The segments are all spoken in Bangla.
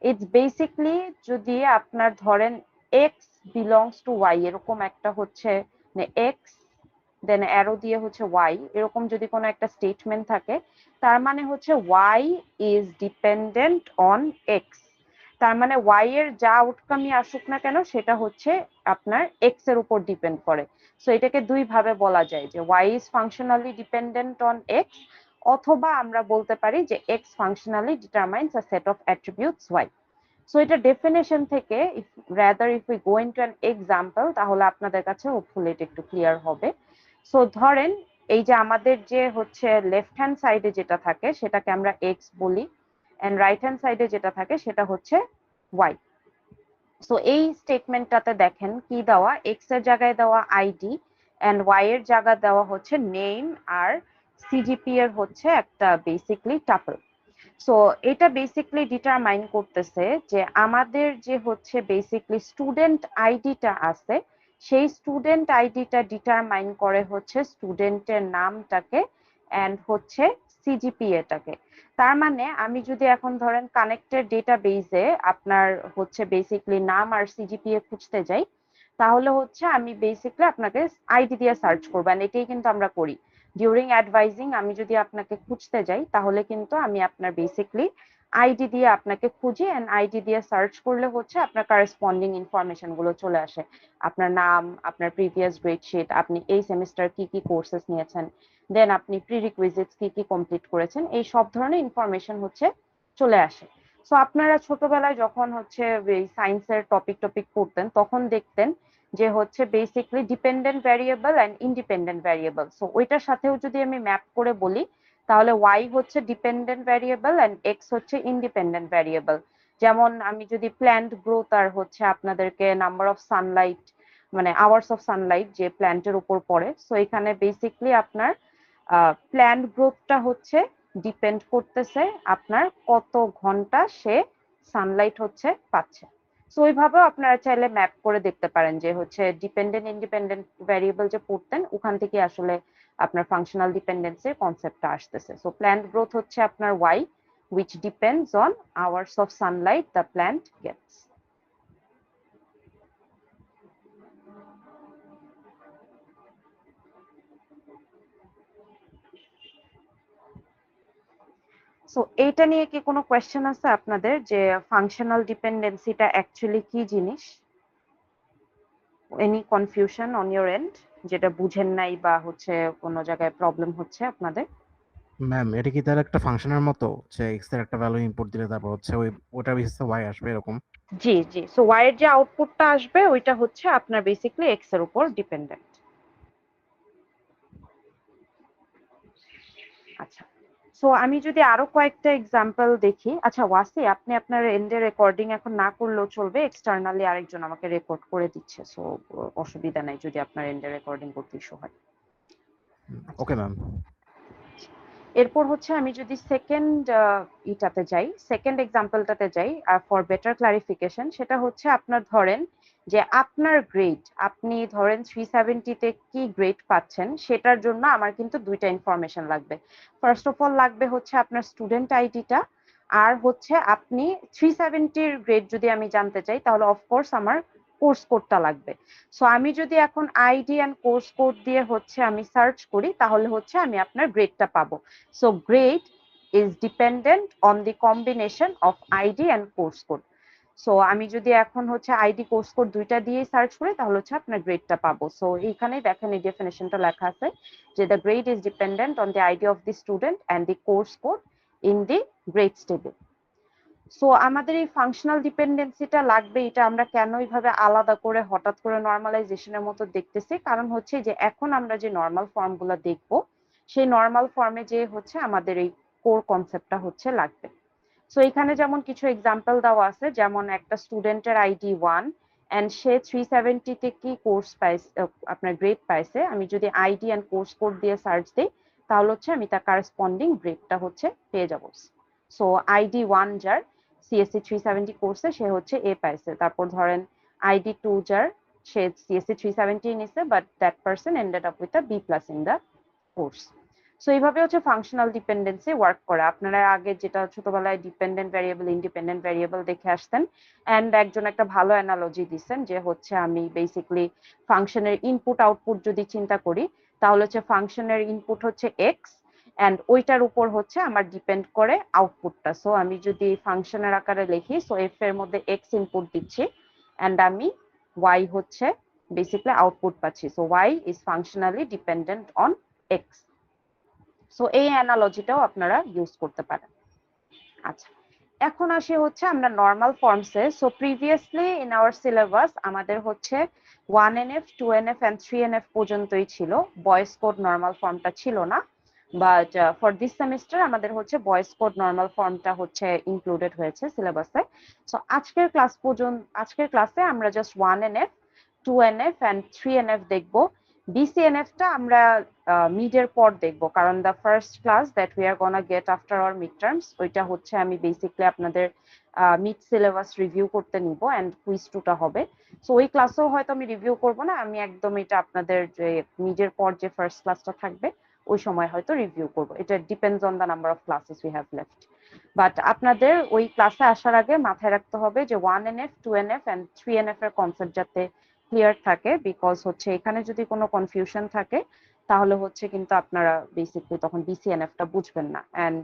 ইটস বেসিকলি যদি আপনার ধরেন এক্স বিলংস টু ওয়াই এরকম একটা হচ্ছে এক্স দেন অ্যারো দিয়ে হচ্ছে ওয়াই এরকম যদি কোনো একটা স্টেটমেন্ট থাকে তার মানে হচ্ছে y is dependent on x. তার মানে ওয়াই এর যা আউটকামই আসুক না কেন সেটা হচ্ছে আপনার এক্স এর উপর ডিপেন্ড করে। সো এটাকে দুই ভাবে বলা যায় যে y is functionally dependent on x, অথবা আমরা বলতে পারি যে x functionally determines a set of attributes y. So এটা ডেফিনেশন থেকে rather if we go into an example তাহলে আপনাদের কাছে হোপফুলি এটা একটু ক্লিয়ার হবে। সো ধরেন এই যে আমাদের যে হচ্ছে লেফট হ্যান্ড সাইডে যেটা থাকে সেটাকে আমরা এক্স বলি, এন্ড রাইট হ্যান্ড সাইডে যেটা থাকে সেটা হচ্ছে ওয়াই। সো এই স্টেটমেন্টটাতে দেখেন কি দেওয়া, এক্স এর জায়গায় দেওয়া আইডি এন্ড ওয়াই এর জায়গায় দেওয়া হচ্ছে নেম আর সিজিপি এর হচ্ছে একটা বেসিকলি টাপল। সো এটা বেসিকলি ডিটারমাইন করতেছে যে আমাদের যে হচ্ছে বেসিকলি স্টুডেন্ট আইডিটা আছে সেই স্টুডেন্ট আইডিটা ডিটারমাইন করে হচ্ছে স্টুডেন্টের নামটাকে এন্ড হচ্ছে সিজিপিএটাকে। তার মানে আমি যদি এখন ধরেন কানেক্টেড ডেটাবেজে আপনার হচ্ছে বেসিকলি নাম আর সিজিপিএ খুঁজতে যাই তাহলে হচ্ছে আমি বেসিকলি আপনাকে আইডি দিয়ে সার্চ করবো, এটাই কিন্তু আমরা করি ডিউরিং অ্যাডভাইজিং। আমি যদি আপনাকে খুঁজতে যাই তাহলে কিন্তু আমি আপনার বেসিকলি আইডি দিয়ে আপনাকে খুঁজি এন্ড আইডি দিয়ে সার্চ করলে হচ্ছে আপনার কারেসপন্ডিং ইনফরমেশন গুলো চলে আসে, আপনার নাম, আপনার প্রিভিয়াস গ্রেড শিট, আপনি এই সেমিস্টার কি কি কোর্সেস নিয়েছেন, দেন আপনি প্রিরিকুইজিটস কি কি কমপ্লিট করেছেন, এই সব ধরনের ইনফরমেশন হচ্ছে চলে আসে। সো আপনারা ছোটবেলায় যখন হচ্ছে সায়েন্সের টপিক পড়তেন তখন দেখতেন যে হচ্ছে basically dependent variable and independent variable. So ওইটার সাথেও যদি আমি ম্যাপ করে বলি তাহলে ওয়াই হচ্ছে ডিপেন্ডেন্ট ভ্যারিয়েবল এন্ড এক্স হচ্ছে ইন্ডিপেন্ডেন্ট ভ্যারিয়েবল। যেমন আমি যদি প্ল্যান্ট গ্রোথ আর হচ্ছে আপনাদেরকে নাম্বার অফ সানলাইট মানে আওয়ার্স অফ সানলাইট যে প্ল্যান্টের উপর পড়ে, সো এখানে বেসিকলি আপনার প্ল্যান্ট গ্রোথটা হচ্ছে ডিপেন্ড করতেছে আপনার কত ঘন্টা সে সানলাইট হচ্ছে পাচ্ছে। সো ওইভাবেও আপনারা চাইলে ম্যাপ করে দেখতে পারেন যে হচ্ছে ডিপেন্ডেন্ট ইন্ডিপেন্ডেন্ট ভ্যারিয়েবল যে পড়তেন ওখান থেকে আসলে আপনার ফাংশনাল ডিপেন্ডেন্সির কনসেপ্টটা আসতেছে। সো প্ল্যান্ট গ্রোথ হচ্ছে আপনার y which depends on hours of sunlight the plant gets. So এইটা নিয়ে কি কোনো কোয়েশ্চেন আছে আপনাদের যে ফাংশনাল ডিপেন্ডেন্সিটা অ্যাকচুয়ালি কি জিনিস? Any confusion on your end যেটা বুঝেন নাই বা হচ্ছে কোনো জায়গায় প্রবলেম হচ্ছে আপনাদের? ম্যাম এটা কি তার একটা ফাংশনের মতো যে এক্স এর একটা ভ্যালু ইনপুট দিলে তারপর হচ্ছে ওটার বেসিসে ওয়াই আসবে এরকম? জি জি, সো ওয়াই এর যে আউটপুটটা আসবে ওইটা হচ্ছে আপনার বেসিক্যালি এক্স এর উপর ডিপেন্ডেন্ট। আচ্ছা, সো আমি যদি আরো কয়েকটা এক্সাম্পল দেখি। আচ্ছা ওয়াসি, আপনি আপনার এন্ডে রেকর্ডিং এখন না করলেও চলবে, এক্সটার্নালি আরেকজন আমাকে রেকর্ড করে দিচ্ছে, সো অসুবিধা নাই যদি আপনার এন্ডে রেকর্ডিং করতে ইস্যু হয়। Okay ma'am. এরপর হচ্ছে আমি যদি সেকেন্ড ইটাতে যাই, সেকেন্ড এক্সাম্পলটাতে যাই ফর বেটার ক্লারিফিকেশন, সেটা হচ্ছে আপনার ধরেন যে আপনার গ্রেড, আপনি ধরেন 370-তে কি গ্রেড পাচ্ছেন সেটার জন্য আমার কিন্তু দুইটা ইনফরমেশন লাগবে। ফার্স্ট অফ অল লাগবে হচ্ছে আপনার স্টুডেন্ট আইডিটা, আর হচ্ছে আপনি 370-র গ্রেড যদি আমি জানতে চাই তাহলে অফকোর্স আমার কোর্স কোডটা লাগবে। সো আমি যদি এখন আইডি এন্ড কোর্স কোড দিয়ে হচ্ছে আমি সার্চ করি তাহলে হচ্ছে আমি আপনার গ্রেডটা পাবো। So grade is dependent on the combination of ID and course code. So আমি যদি এখন হচ্ছে আইডি কোর্স কোড দুইটা দিয়ে সার্চ করি তাহলে হচ্ছে আপনার গ্রেডটা পাবো। সো এইখানে দেখেন এই ডেফিনেশনটা লেখা আছে যে the grade is dependent on the ID of the student and the course code in the grades table. So আমাদের এই ফাংশনাল ডিপেন্ডেন্সিটা লাগবে, এটা আমরা কেন এইভাবে আলাদা করে হঠাৎ করে নর্মালাইজেশনের মতো দেখতেছি, কারণ হচ্ছে যে এখন আমরা যে নর্মাল ফর্মগুলো দেখবো সেই নর্মাল ফর্মে যে হচ্ছে আমাদের এই কোর কনসেপ্টটা হচ্ছে লাগবে। সো এখানে যেমন কিছু এক্সাম্পল দেওয়া আছে, যেমন একটা স্টুডেন্টের আইডি 1 এন্ড সে 370-তে কি কোর্স পাইছে, আপনার গ্রেড পাইছে, আমি যদি আইডি এন্ড কোর্স কোড দিয়ে সার্চ দিই তাহলে হচ্ছে আমি তার কারেসপন্ডিং গ্রেডটা হচ্ছে পেয়ে যাব। সো আইডি 1 যার সিএসসি 370 কোর্সে সে হচ্ছে এ পাইছে, তারপর ধরেন আইডি 2 যার সে সিএসসি 370 নিছে but that person ended up with a B plus in the course. So এইভাবে হচ্ছে ফাংশনাল ডিপেন্ডেন্সি ওয়ার্ক করে। আপনারা আগে যেটা ছোটবেলায় ডিপেন্ডেন্ট ভ্যারিয়েবল ইন্ডিপেন্ডেন্ট ভ্যারিয়েবল দেখে আসতেন, এন্ড একজন একটা ভালো অ্যানালজি দিচ্ছেন যে হচ্ছে আমি বেসিক্যালি ফাংশনের ইনপুট আউটপুট যদি চিন্তা করি, তাহলে হচ্ছে ফাংশনের ইনপুট হচ্ছে এক্স, এন্ড ওইটার উপর হচ্ছে আমার ডিপেন্ড করে আউটপুটটা। সো আমি যদি ফাংশনের আকারে লিখি, সো এফ এর মধ্যে এক্স ইনপুট দিচ্ছি এন্ড আমি ওয়াই হচ্ছে বেসিক্যালি আউটপুট পাচ্ছি। So y is functionally dependent on x. So এই অ্যানালজিটাও আপনারা ইউজ করতে পারেন। আচ্ছা, এখন আসি হচ্ছে আমরা নর্মাল ফর্মসে। So previously in our syllabus আমাদের হচ্ছে 1NF 2NF এন্ড 3NF পর্যন্তই ছিল, বয়েস কোড নর্মাল ফর্মটা ছিল না। বাট ফর দিস সেমিস্টার আমাদের হচ্ছে বয়েস কোড নর্মাল ফর্মটা হচ্ছে ইনক্লুডেড হয়েছে সিলেবাসে। সো আজকের ক্লাসে আমরা just 1NF 2NF and 3NF দেখবো। BCNF-টা আমরা মিডের পর দেখবো, কারণ the first class that we are gonna gate after our mid terms, ওইটা হচ্ছে আমি বেসিক্যালি আপনাদের মিড সিলেবাস রিভিউ করতে নিব এন্ড কুইজ 2টা হবে। সো ওই ক্লাসেও হয়তো আমি রিভিউ করব না, আমি একদম এটা আপনাদের যে মিডের পর যে ফার্স্ট ক্লাসটা থাকবে ওই সময় হয়তো রিভিউ করব। এটা depends on the number of classes we have left. But আপনাদের ওই ক্লাসে আসার আগে মাথায় রাখতে হবে যে 1NF 2NF এন্ড 3NF এর কনসেপ্ট যাতে ক্লিয়ার থাকে, বিকজ হচ্ছে এখানে যদি কোনো কনফিউশন থাকে তাহলে হচ্ছে কিন্তু আপনারা বেসিক্যালি তখন BCNF-টা বুঝবেন না, এন্ড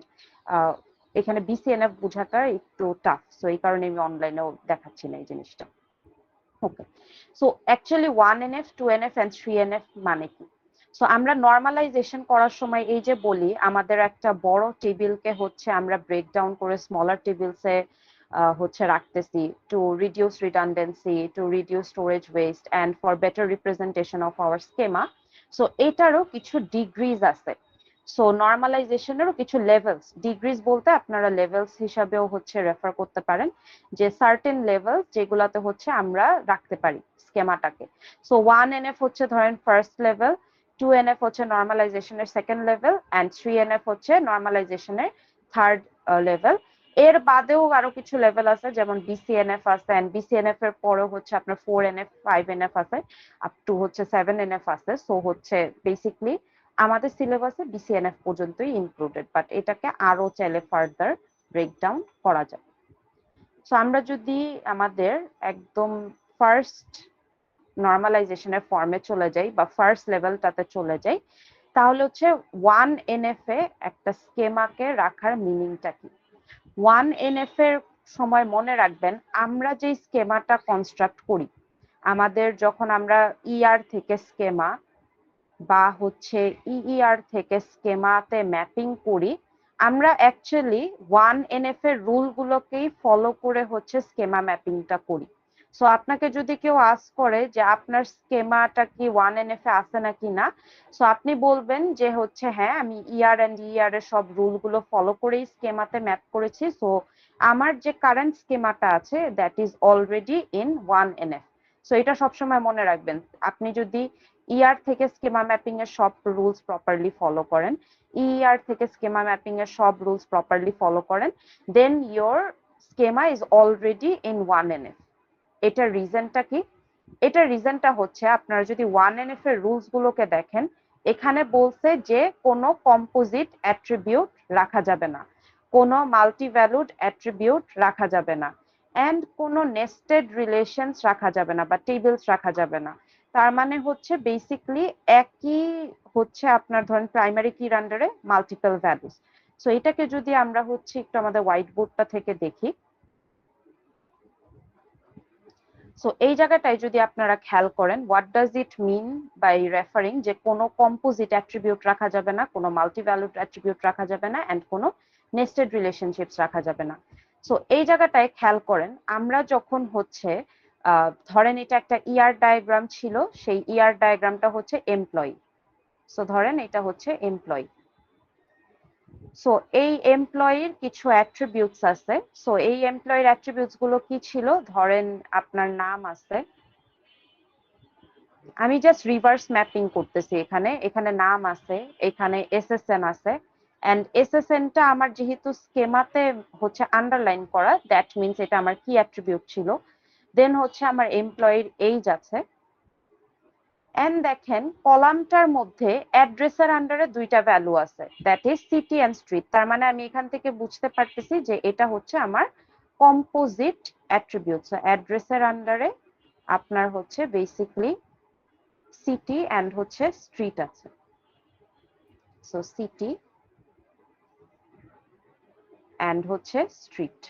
এখানে BCNF বোঝাটা একটু টাফ। সো এই কারণে আমি অনলাইনেও দেখাচ্ছি না এই জিনিসটা। ওকে, so actually 1NF 2NF and 3NF মানে কি? সো আমরা নর্মালাইজেশন করার সময় এই যে বলি আমাদের একটা বড় টেবিলকে হচ্ছে আমরা ব্রেকডাউন করে স্মলার টেবিলসে হচ্ছে রাখতেছি to reduce redundancy, to reduce storage waste and for better representation of our schema. So এটারও কিছু ডিগ্রিজ আছে। সো নর্মালাইজেশনেরও কিছু লেভেলস, ডিগ্রিজ বলতে আপনারা লেভেলস হিসাবেও হচ্ছে রেফার করতে পারেন, যে সার্টেন লেভেল যেগুলাতে হচ্ছে আমরা রাখতে পারি স্কেমাটাকে। সো 1NF হচ্ছে ধরেন ফার্স্ট লেভেল, 2NF হচ্ছে নর্মালাইজেশনের সেকেন্ড লেভেল এন্ড 3NF হচ্ছে নর্মালাইজেশনের থার্ড লেভেল। এর বাদেও আরো কিছু লেভেল আছে, যেমন BCNF আছে, এন্ড BCNF এর পরেও হচ্ছে আপনার 4NF 5NF আছে, আপ টু হচ্ছে 7NF আছে। সো হচ্ছে বেসিক্যালি আমাদের সিলেবাসে BCNF পর্যন্তই ইনক্লুডেড, বাট এটাকে আরো চাইলে ফার্দার ব্রেকডাউন করা যায়। সো আমরা যদি আমাদের একদম ফার্স্ট নর্মালাইজেশনের ফর্মে চলে যাই বা ফার্স্ট লেভেলটাতে চলে যাই, তাহলে হচ্ছে 1NF এ একটা স্কেমাকে রাখার মিনিংটা কি? 1NF এর সময় মনে রাখবেন আমরা যে স্কেমাটা কনস্ট্রাক্ট করি, আমাদের যখন আমরা ER থেকে স্কেমা বা হচ্ছে EER থেকে স্কেমাতে ম্যাপিং করি, আমরা অ্যাকচুয়ালি 1NF এর রুল গুলোকেই ফলো করে হচ্ছে স্কেমা ম্যাপিংটা করি। সো আপনাকে যদি কেউ আস্ক করে যে আপনার স্কেমাটা কি 1NF এ আছে নাকি না, সো আপনি বলবেন যে হচ্ছে হ্যাঁ আমি ER এন্ড ER এর সব রুল গুলো ফলো করেই স্কেমাতে ম্যাপ করেছি। সো আমার যে কারেন্ট স্কেমাটা আছে that is already in 1NF। So এটা সবসময় মনে রাখবেন, আপনি যদি ER থেকে স্কেমা ম্যাপিং এর সব রুলস প্রপারলি ফলো করেন, ER থেকে স্কেমা ম্যাপিং এর সব রুলস প্রপারলি ফলো করেন, then your schema is already in 1NF। এটার রিজনটা কি? এটার রিজনটা হচ্ছে আপনারা যদি 1NF এর রুলস গুলোকে দেখেন, এখানে বলছে যে কোনো কম্পোজিট অ্যাট্রিবিউট রাখা যাবে না, কোনো মাল্টি ভ্যালুড অ্যাট্রিবিউট রাখা যাবে না, এন্ড কোনো নেস্টেড রিলেশনস রাখা যাবে না বা টেবিলস রাখা যাবে না। তার মানে হচ্ছে বেসিক্যালি একই হচ্ছে আপনার ধরেন প্রাইমারি কির আন্ডারে মাল্টিপল ভ্যালুস। সো এটাকে যদি আমরা হচ্ছে একটু আমাদের হোয়াইট বোর্ডটা থেকে দেখি, সো এই জায়গাটায় যদি আপনারা খেয়াল করেন, what does it mean by referring যে কোনো কম্পোজিট অ্যাট্রিবিউট রাখা যাবে না, কোনো মাল্টি ভ্যালুড অ্যাট্রিবিউট রাখা যাবে না, এন্ড কোনো নেস্টেড রিলেশনশিপস রাখা যাবে না। সো এই জায়গাটায় খেয়াল করেন, আমরা যখন হচ্ছে ধরেন এটা একটা ER ডায়াগ্রাম ছিল, সেই ER ডায়াগ্রামটা হচ্ছে এমপ্লয়ি। সো ধরেন এটা হচ্ছে এমপ্লয়ি। সো এই এমপ্লয়ির কিছু অ্যাট্রিবিউটস আছে। সো এই এমপ্লয়ির অ্যাট্রিবিউটস গুলো কি ছিল? ধরেন আপনার নাম আছে, আমি জাস্ট রিভার্স ম্যাপিং করতেছি, এখানে এখানে নাম আছে, এখানে SSN আছে, এন্ড SSN-টা আমার যেহেতু স্কেমাতে হচ্ছে আন্ডারলাইন করা, দ্যাট মিনস এটা আমার কি অ্যাট্রিবিউট ছিল। দেন হচ্ছে আমার এমপ্লয়ির এইজ আছে, এন্ড দেখেন কলামটার মধ্যে অ্যাড্রেসের আন্ডারে দুইটা ভ্যালু আছে, that is city and street. তার মানে আমি এখান থেকে বুঝতে পারতেছি যে এটা হচ্ছে আমার কম্পোজিট অ্যাট্রিবিউট। অ্যাড্রেসের আন্ডারে আপনার হচ্ছে বেসিকলি সিটি এন্ড হচ্ছে স্ট্রিট আছে। সো সিটি এন্ড হচ্ছে স্ট্রিট।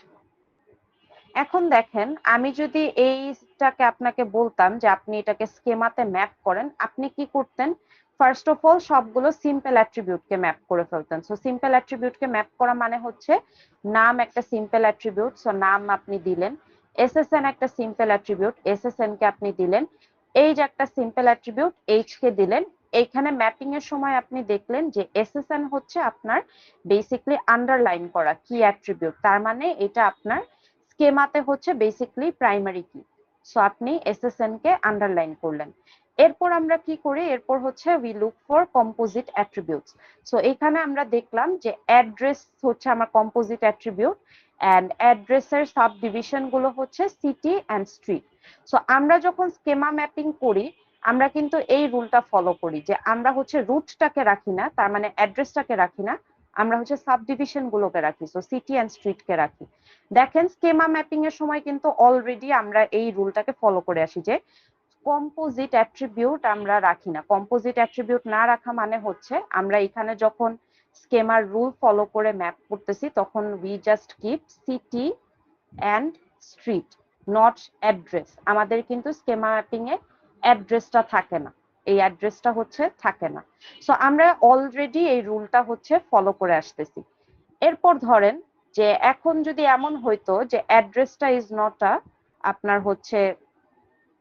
এখন দেখেন আমি যদি এইটাকে আপনাকে বলতাম যে আপনি এটাকে স্কেমাতে ম্যাপ করেন, আপনি কি করতেন? ফার্স্ট অফ অল সবগুলো সিম্পল অ্যাট্রিবিউটকে ম্যাপ করে ফেলতেন। সো সিম্পল অ্যাট্রিবিউটকে ম্যাপ করা মানে হচ্ছে নাম একটা সিম্পল অ্যাট্রিবিউট, সো নাম আপনি দিলেন। এসএসএন একটা সিম্পল অ্যাট্রিবিউট, এসএসএন কে আপনি দিলেন। এইজ একটা সিম্পল অ্যাট্রিবিউট, এইজ কে দিলেন। এইখানে ম্যাপিং এর সময় আপনি দেখলেন যে এসএসএন হচ্ছে আপনার বেসিকলি আন্ডারলাইন করা কি অ্যাট্রিবিউট, তার মানে এটা আপনার স্কেমাতে হচ্ছে বেসিকলি প্রাইমারি কি। সো আপনি এসএসএন কে আন্ডারলাইন করলেন। এরপর আমরা কি করি? এরপর হচ্ছে we look for composite attributes. So এখানে আমরা দেখলাম যে অ্যাড্রেস হচ্ছে আমার কম্পোজিট অ্যাট্রিবিউট এন্ড অ্যাড্রেসের সাব ডিভিশন গুলো হচ্ছে সিটি এন্ড স্ট্রিট। সো আমরা যখন স্কেমা ম্যাপিং করি আমরা কিন্তু এই রুলটা ফলো করি যে আমরা হচ্ছে রুটটাকে রাখি না, তার মানে অ্যাড্রেসটাকে রাখি না, আমরা হচ্ছে সাব ডিভিশন গুলোকে রাখি। সো সিটি এন্ড স্ট্রিট কে রাখি। দেখেন স্কেমা ম্যাপিং এর সময় কিন্তু অলরেডি আমরা এই রুলটাকে ফলো করে আসি যে কম্পোজিট অ্যাট্রিবিউট আমরা রাখি না। কম্পোজিট অ্যাট্রিবিউট না রাখা মানে হচ্ছে আমরা এখানে যখন স্কেমার রুল ফলো করে ম্যাপ করতেছি তখন we just keep city and street, not address. আমাদের কিন্তু স্কেমা ম্যাপিং এ অ্যাড্রেসটা থাকে না, এই অ্যাড্রেসটা হচ্ছে থাকে না। সো আমরা অলরেডি এই রুলটা হচ্ছে ফলো করে আসতেছি। এরপর ধরেন যে এখন যদি এমন হইতো যে অ্যাড্রেসটা ইজ নট আ আপনার হচ্ছে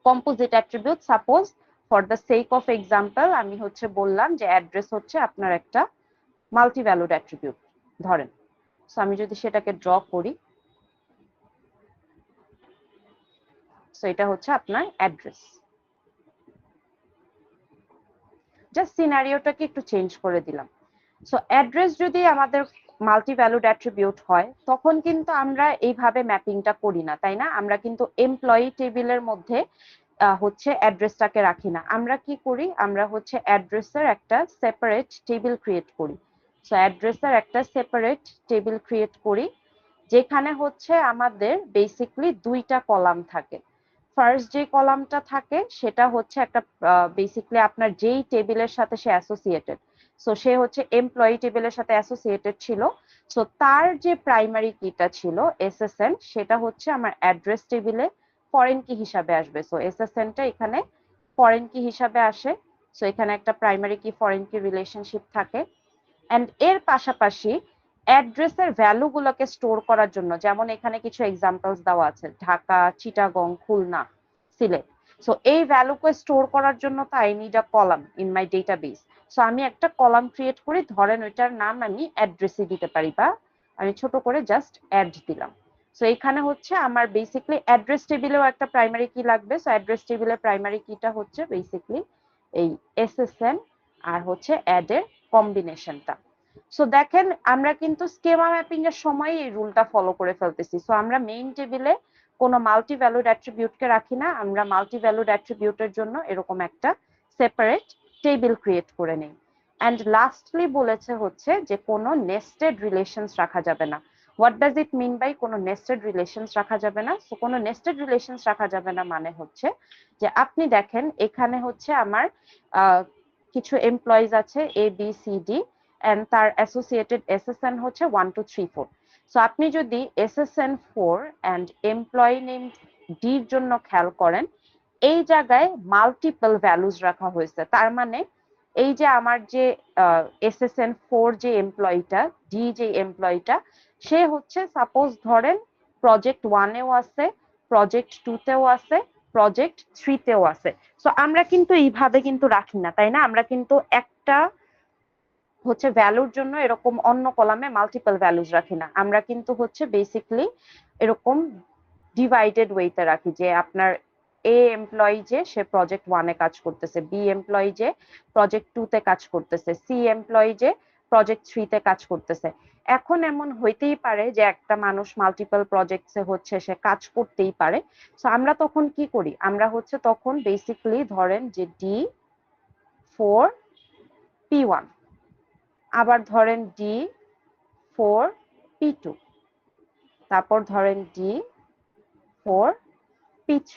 composite attribute, suppose for the sake of example আমি হচ্ছে বললাম যে অ্যাড্রেস হচ্ছে আপনার একটা মাল্টি ভ্যালুড অ্যাট্রিবিউট ধরেন। সো আমি যদি সেটাকে ড্র করি, সো এটা হচ্ছে আপনার অ্যাড্রেস। জাস্ট সিনারিওটাকে একটু চেঞ্জ করে দিলাম। সো অ্যাড্রেস যদি আমাদের মাল্টি ভ্যালুড অ্যাট্রিবিউট হয় তখন কিন্তু আমরা এইভাবে ম্যাপিংটা করি না, তাই না? আমরা কিন্তু এমপ্লয়ি টেবিলের মধ্যে হচ্ছে অ্যাড্রেসটাকে রাখি না। আমরা কি করি? আমরা হচ্ছে অ্যাড্রেসের একটা সেপারেট টেবিল ক্রিয়েট করি। সো অ্যাড্রেসের একটা সেপারেট টেবিল ক্রিয়েট করি যেখানে হচ্ছে আমাদের বেসিকলি দুইটা কলাম থাকে। ফার্স্ট যে কলামটা থাকে সেটা হচ্ছে একটা বেসিকলি আপনার যেই টেবিলের সাথে সে অ্যাসোসিয়েটেড। সো সে হচ্ছে এমপ্লয়ি টেবিলের সাথে অ্যাসোসিয়েটেড ছিল। সো তার যে প্রাইমারি কিটা ছিল এসএসএন, সেটা হচ্ছে আমার অ্যাড্রেস টেবিলে ফরেন কি হিসাবে আসবে। সো এসএসএনটা এখানে ফরেন কি হিসাবে আসে। সো এখানে একটা প্রাইমারি কি ফরেন কি রিলেশনশিপ থাকে। এন্ড এর পাশাপাশি অ্যাড্রেসের ভ্যালু গুলোকে স্টোর করার জন্য, যেমন এখানে কিছু এক্সাম্পলস দেওয়া আছে, ঢাকা, চিটাগং, খুলনা, সিলেট। সো এই ভ্যালুকে স্টোর করার জন্য তো I need a column in my database. So আমি একটা কলাম ক্রিয়েট করি, ধরেন ওইটার নাম আমি অ্যাড্রেসে দিতে পারি বা আমি ছোট করে জাস্ট অ্যাড দিলাম। সো এখানে হচ্ছে আমার বেসিকলি অ্যাড্রেস টেবিলেও একটা প্রাইমারি কি লাগবে। সো অ্যাড্রেস টেবিলের প্রাইমারি কিটা হচ্ছে বেসিকলি এই এসএসএন আর হচ্ছে অ্যাড এর কম্বিনেশনটা। সো দেখেন আমরা কিন্তু স্কেমা ম্যাপিং এর সময় এই রুলটা ফলো করে ফেলতেছি। সো আমরা মেইন টেবিলে কোনো মাল্টি ভ্যালুড অ্যাট্রিবিউটকে রাখি না, আমরা মাল্টি ভ্যালুড অ্যাট্রিবিউটের জন্য এরকম একটা সেপারেট টেবিল ক্রিয়েট করে নেই। এন্ড লাস্টলি বলেছে হচ্ছে যে কোনো নেস্টেড রিলেশনস রাখা যাবে না। What does it mean by কোনো নেস্টেড রিলেশনস রাখা যাবে না? সো কোনো নেস্টেড রিলেশনস রাখা যাবে না মানে হচ্ছে যে আপনি দেখেন এখানে হচ্ছে আমার কিছু এমপ্লয়িজ আছে A B C D and তার অ্যাসোসিয়েটেড এসএসএন হচ্ছে 1 2 3 4। সো আপনি যদি এসএসএন 4 এন্ড এমপ্লয়ি নেম ডির জন্য খেয়াল করেন, এই জায়গায় মাল্টিপল ভ্যালুজ রাখা হয়েছে। তার মানে এই যে আমার যে এসএসএন 4 যে এমপ্লয়িটা, ডি যে এমপ্লয়িটা, সে হচ্ছে সাপোজ ধরেন প্রজেক্ট 1 এও আছে, প্রজেক্ট 2 তেও আছে, প্রজেক্ট 3 তেও আছে। সো আমরা কিন্তু এইভাবে কিন্তু রাখি না, তাই না? আমরা কিন্তু একটা হচ্ছে ভ্যালুর জন্য এরকম অন্য কলামে মাল্টিপল ভ্যালুজ রাখি না। আমরা কিন্তু হচ্ছে বেসিকলি এরকম ডিভাইডেড ওয়েতে রাখি যে আপনার এ এমপ্লয়ি যে সে প্রজেক্ট 1 এ কাজ করতেছে, বি এমপ্লয়ি যে প্রজেক্ট 2 তে কাজ করতেছে, সি এমপ্লয়ি যে প্রজেক্ট 3 তে কাজ করতেছে। এখন এমন হইতেই পারে যে একটা মানুষ মাল্টিপল প্রজেক্টসে হচ্ছে সে কাজ করতেই পারে। সো আমরা তখন কি করি? আমরা হচ্ছে তখন বেসিক্যালি ধরেন যে ডি D4 P1, আবার ধরেন D4 P2, তারপর ধরেন D4 P3।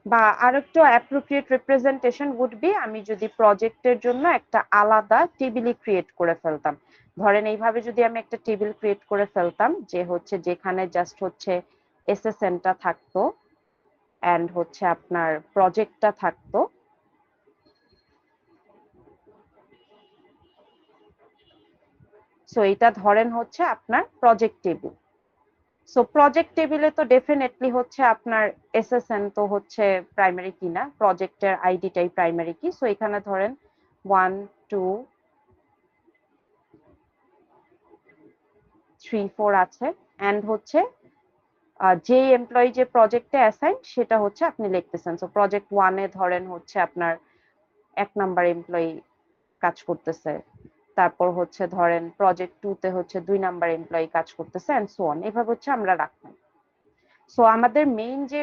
বা আরেকটু অ্যাপ্রোপ্রিয়েট রিপ্রেজেন্টেশন উড বি, আমি যদি প্রজেক্টের জন্য একটা আলাদা টেবিল ক্রিয়েট করে ফেলতাম, ধরেন এইভাবে যদি আমি একটা টেবিল ক্রিয়েট করে ফেলতাম যে হচ্ছে যেখানে জাস্ট হচ্ছে এসএসএনটা থাকতো এন্ড হচ্ছে আপনার প্রজেক্টটা থাকতো, সো এটা ধরেন হচ্ছে আপনার প্রজেক্ট টেবিল। সো প্রজেক্ট টেবিলে তো ডেফিনেটলি হচ্ছে আপনার এসএসএন তো হচ্ছে প্রাইমারি কি না, প্রজেক্টের আইডিটাই প্রাইমারি কি। সো এখানে ধরেন 1 2 3 4 আছে এন্ড হচ্ছে যে এমপ্লয়ি যে প্রজেক্টে অ্যাসাইন সেটা হচ্ছে আপনি লিখতেছেন। সো প্রজেক্ট 1 এ ধরেন হচ্ছে আপনার 1 নাম্বার এমপ্লয়ি কাজ করতেছে, তারপর হচ্ছে ধরেন প্রজেক্ট 2 তে হচ্ছে 2 নাম্বার এমপ্লয়ি কাজ করতেছে এন্ড সো অন, এভাবে হচ্ছে আমরা রাখতাম। সো আমাদের মেইন যে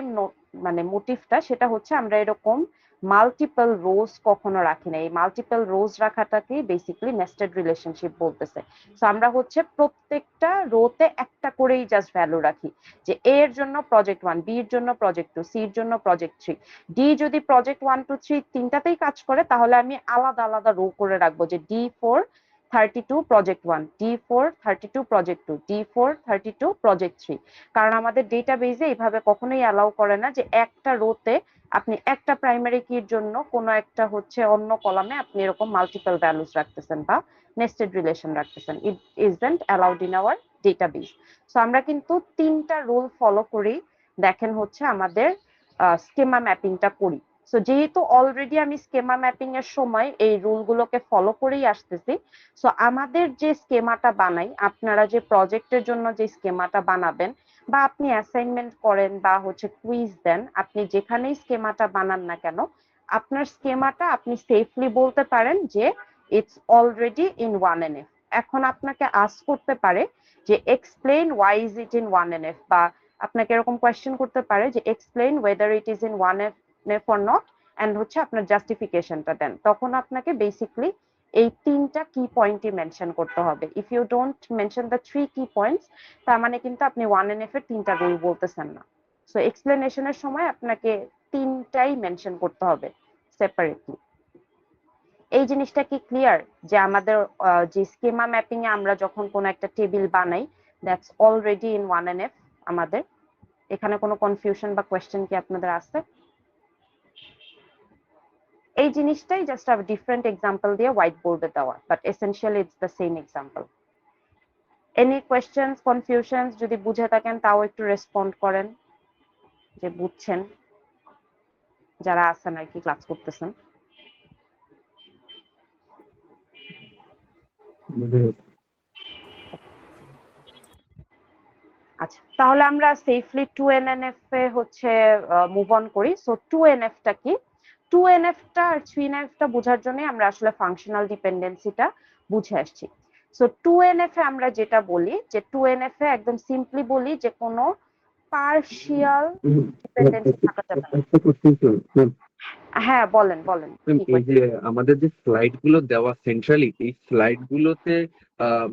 মানে মোটিভটা সেটা হচ্ছে আমরা এরকম মাল্টিপল রোজ কখনো রাখি না। এই মাল্টিপল রোজ রাখাটাকেই বেসিক্যালি নেস্টেড রিলেশনশিপ বলতেছে। সো আমরা হচ্ছে প্রত্যেকটা রোতে একটা করেই জাস্ট ভ্যালু রাখি, যে এ এর জন্য প্রজেক্ট 1, বি এর জন্য প্রজেক্ট 2, সি এর জন্য প্রজেক্ট 3, ডি যদি প্রজেক্ট 1 2 3 তিনটাতেই কাজ করে তাহলে আমি আলাদা আলাদা রো করে রাখবো, যে D4 32 project 1, D4 32 project 2, D4 32 project 3। কারণ আমাদের ডেটাবেজে এইভাবে কখনোই অ্যালাউ করে না যে একটা রোতে আপনি একটা প্রাইমারি কির জন্য কোনো একটা হচ্ছে অন্য কলামে আপনি এরকম মাল্টিপল ভ্যালুস রাখতেছেন বা নেস্টেড রিলেশন রাখতেছেন। It isn't allowed in our database. So আমরা কিন্তু তিনটা রুল ফলো করেই দেখেন হচ্ছে আমাদের স্কেমা ম্যাপিংটা করি। সো যেহেতু অলরেডি আমি স্কেমা ম্যাপিং এর সময় এই রুলগুলোকে ফলো করেই আসতেছি, সো আমাদের যে স্কেমাটা বানাই, আপনারা যে প্রজেক্টের জন্য যে স্কেমাটা বানাবেন বা আপনি অ্যাসাইনমেন্ট করেন বা হচ্ছে কুইজ দেন, আপনি যেখানেই স্কেমাটা বানান না কেন, আপনার স্কেমাটা আপনি সেফলি বলতে পারেন যে ইটস অলরেডি ইন 1NF। এখন আপনাকে আস্ক করতে পারে যে explain why is it in 1NF, বা আপনাকে এরকম কোয়েশ্চেন করতে পারে যে explain whether it is in 1NF or not and হচ্ছে আপনার জাস্টিফিকেশনটা দেন। তখন আপনাকে বেসিক্যালি এই তিনটা কি পয়েন্টই মেনশন করতে হবে। If you don't mention the 3 key points, তার মানে কিন্তু আপনি 1NF এর তিনটা রুল বলতেছেন না। সো এক্সপ্লেনেশনের সময় আপনাকে তিনটাই মেনশন করতে হবে সেপারেটলি। এই জিনিসটা কি ক্লিয়ার যে আমাদের যে স্কিমা ম্যাপিং এ আমরা যখন কোনো একটা টেবিল বানাই, দ্যাটস অলরেডি ইন 1NF আমাদের। এখানে কোনো কনফিউশন বা কোয়েশ্চেন কি আপনাদের আছে? এই জিনিসটাই জাস্ট আ ডিফারেন্ট এক্সাম্পল দিয়ে হোয়াইট বোর্ডে দেওয়া, but essentially it's the same example. Any questions, confusions যদি বুঝে থাকেন তাও একটু রেসপন্ড করেন যে বুঝছেন, যারা আছেন আর কি ক্লাস করতেছেন। আচ্ছা, তাহলে আমরা সেফলি 2NF এ হচ্ছে মুভ অন করি। সো 2NF টা কি? 2NF টা আর 3NF টা বোঝার জন্য আমরা আসলে ফাংশনাল ডিপেন্ডেন্সিটা বুঝে আসছি। সো 2NF এ আমরা যেটা বলি যে 2NF এ একদম সিম্পলি বলি যে কোনো পার্শিয়াল ডিপেন্ডেন্সি থাকা যাবে না। হ্যাঁ, বলেন বলেন কি এই যে আমাদের যে স্লাইড গুলো দেওয়া সেন্ট্রালি, এই স্লাইড গুলোতে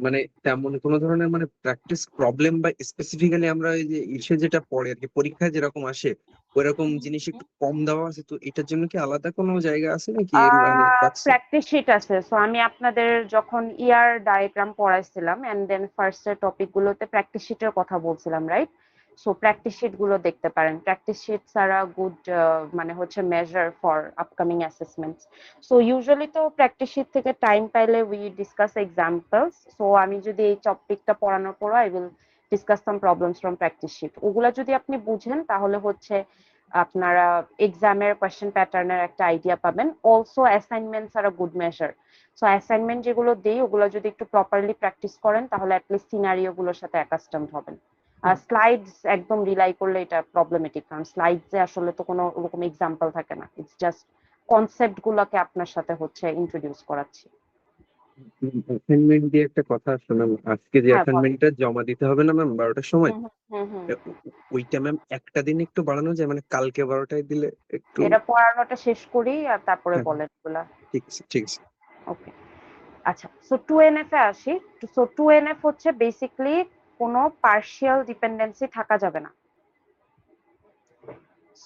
মানে তেমন কোনো ধরনের মানে প্র্যাকটিস প্রবলেম বা স্পেসিফিক্যালি আমরা এই যে ইসে যেটা পড়ে আর কি পরীক্ষায় যেরকম আসে ওইরকম জিনিস একটু কম দেওয়া আছে, তো এটার জন্য কি আলাদা কোনো জায়গা আছে নাকি মানে পাচ্ছি? প্র্যাকটিস শিট আছে। সো আমি আপনাদের যখন ইয়ার ডায়াগ্রাম পড়াইছিলাম এন্ড দেন ফার্স্ট এর টপিক গুলোতে প্র্যাকটিস শিটের কথা বলছিলাম, রাইট? সো প্র্যাকটিস শিট গুলো দেখতে পারেন। Practice sheets are a good মানে হচ্ছে measure for upcoming assessments. So usually তো প্র্যাকটিস শিট থেকে টাইম পাইলে উই ডিসকাস এক্সাম্পলস। সো আমি যদি এই টপিকটা পড়ানোর পর I will discuss some problems from practice sheet. ওগুলা যদি আপনি বুঝেন তাহলে হচ্ছে আপনারা এক্সামের কোয়েশ্চেন প্যাটার্নের একটা আইডিয়া পাবেন। Also assignments are a good measure. So assignment যেগুলো দেই ওগুলো যদি একটু প্রপারলি প্র্যাকটিস করেন তাহলে অ্যাটলিস্ট সিনারিও গুলোর সাথে অ্যাকাস্টমড হবেন। আর স্লাইডস একদম রিলাই করলে এটা প্রবলেমেটিক, কারণ স্লাইডসে আসলে তো কোনো ওরকম এক্সাম্পল থাকে না, ইটস জাস্ট কনসেপ্ট গুলোকে আপনার সাথে হচ্ছে ইন্ট্রোডিউস করাচ্ছি। অ্যাসাইনমেন্ট দিয়ে একটা কথা আসলো ম্যাম, আজকে যে হ্যাঁ বলেন। অ্যাসাইনমেন্টটা জমা দিতে হবে না ম্যাম 12টার সময়, হুম হুম হুম হুম। ওইটা ম্যাম একটা দিন একটু বাড়ানো যায়, মানে কালকে 12টায় দিলে একটু। এটা পড়ানোটা শেষ করি আর তারপরে হ্যাঁ, বলেন এগুলা। ঠিক আছে ঠিক আছে। ওকে, আচ্ছা, সো 2NF এ আসি। সো 2NF হচ্ছে বেসিক্যালি কোনো পার্শিয়াল ডিপেন্ডেন্সি থাকা যাবে না।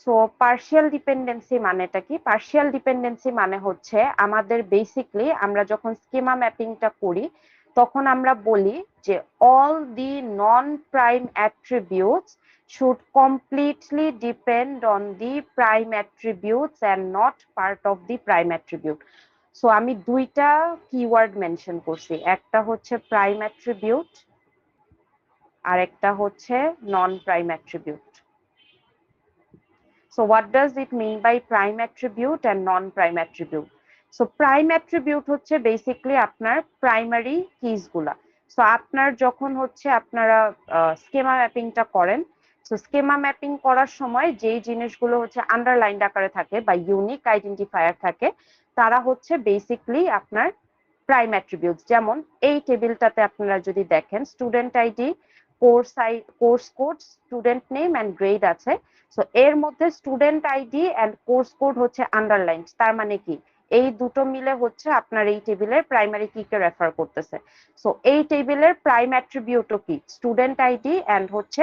সো পার্শিয়াল ডিপেন্ডেন্সি মানেটা কি? পার্শিয়াল ডিপেন্ডেন্সি মানে হচ্ছে আমাদের বেসিক্যালি আমরা যখন স্কিমা ম্যাপিংটা করি তখন আমরা বলি যে all the non-prime attributes should completely depend on the prime attributes and not part of the prime attribute. So আমি দুইটা কিওয়ার্ড মেনশন করছি, একটা হচ্ছে প্রাইম অ্যাট্রিবিউট আর একটা হচ্ছে non prime attribute. So what does it mean by prime attribute and non-prime attribute? So prime attribute হচ্ছে বেসিক্যালি আপনার প্রাইমারি কিজ গুলা। সো আপনার যখন হচ্ছে আপনারা স্কেমা ম্যাপিংটা করেন, সো স্কেমা ম্যাপিং করার সময় যেই জিনিসগুলো হচ্ছে আন্ডারলাইন আকারে থাকে বা ইউনিক আইডেন্টিফায়ার থাকে তারা হচ্ছে বেসিক্যালি আপনার প্রাইম অ্যাট্রিবিউটস। যেমন এই টেবিলটাতে আপনারা যদি দেখেন student ID, course code, student name and grade আছে। সো এর মধ্যে student ID and course code হচ্ছে আন্ডারলাইন, তার মানে কি এই দুটো মিলে হচ্ছে আপনার এই টেবিলের প্রাইমারি কি কে রেফার করতেছে। সো এই টেবিলের প্রাইম অ্যাট্রিবিউটও কি? স্টুডেন্ট আইডি এন্ড হচ্ছে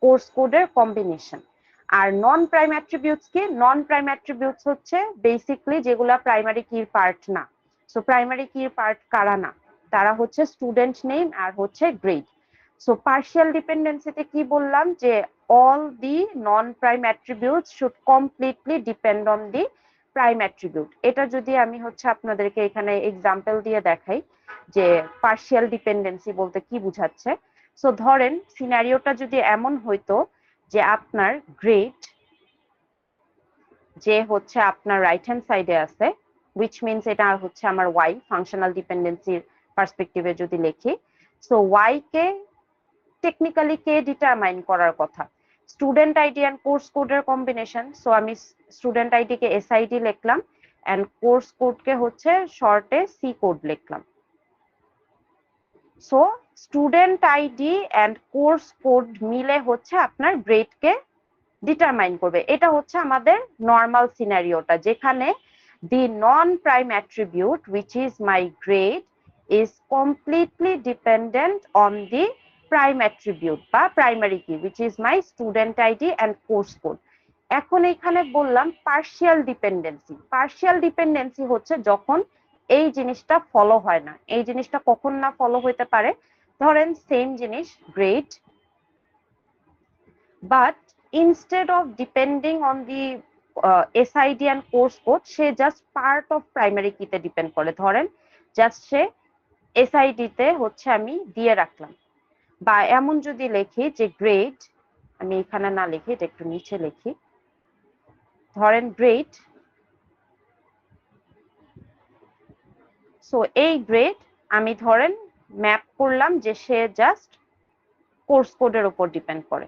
কোর্স কোডের কম্বিনেশন। আর নন প্রাইম অ্যাট্রিবিউটস কি? নন প্রাইম অ্যাট্রিবিউটস হচ্ছে বেসিক্যালি যেগুলা প্রাইমারি কির পার্ট না। সো প্রাইমারি কির পার্ট কারা না? তারা হচ্ছে স্টুডেন্ট নেম আর হচ্ছে গ্রেড। সো পার্শিয়াল ডিপেন্ডেন্সিতে কি বললাম যে all the non-prime attributes should completely depend on the prime attribute. এটা যদি আমি হচ্ছে আপনাদেরকে এখানে এক্সাম্পল দিয়ে দেখাই যে পার্শিয়াল ডিপেন্ডেন্সি বলতে কি বুঝাচ্ছে। সো ধরেন সিনারিওটা যদি এমন হইতো যে আপনার গ্রেড যে হচ্ছে আপনার রাইট হ্যান্ড সাইডে আছে, which means এটা হচ্ছে আমার y ফাংশনাল ডিপেন্ডেন্সির পার্সপেক্টিভে যদি লিখি। সো y কে টেকনিক্যালি কে ডিটারমাইন করার কথা? স্টুডেন্ট আইডি এন্ড কোর্স কোডের কম্বিনেশন। সো আমি স্টুডেন্ট আইডি কে এসআইডি লিখলাম এন্ড কোর্স কোড কে হচ্ছে শর্টে সি কোড লিখলাম। So student ID and course code মিলে হচ্ছে আপনার গ্রেড কে ডিটারমাইন করবে। এটা হচ্ছে আমাদের নর্মাল সিনারিওটা যেখানে the non-prime attribute which is my grade is completely dependent on the prime attribute বা primary key which is my student ID and course code. এখন এখানে বললাম পার্শিয়াল ডিপেন্ডেন্সি। পার্শিয়াল ডিপেন্ডেন্সি হচ্ছে যখন এই জিনিসটা ফলো হয় না। এই জিনিসটা কখন না ফলো হইতে পারে? ধরেন সেম জিনিস grade, but instead of depending on the SID and course code সে জাস্ট পার্ট অফ প্রাইমারি কিতে ডিপেন্ড করে। ধরেন জাস্ট সে SID তে হচ্ছে আমি দিয়ে রাখলাম। বা এমন যদি লিখি যে গ্রেড, আমি এখানে না লিখি এটা একটু নিচে লিখি, ধরেন গ্রেড। সো এই গ্রেড আমি ধরেন ম্যাপ করলাম যে সে জাস্ট কোর্স কোডের উপর ডিপেন্ড করে।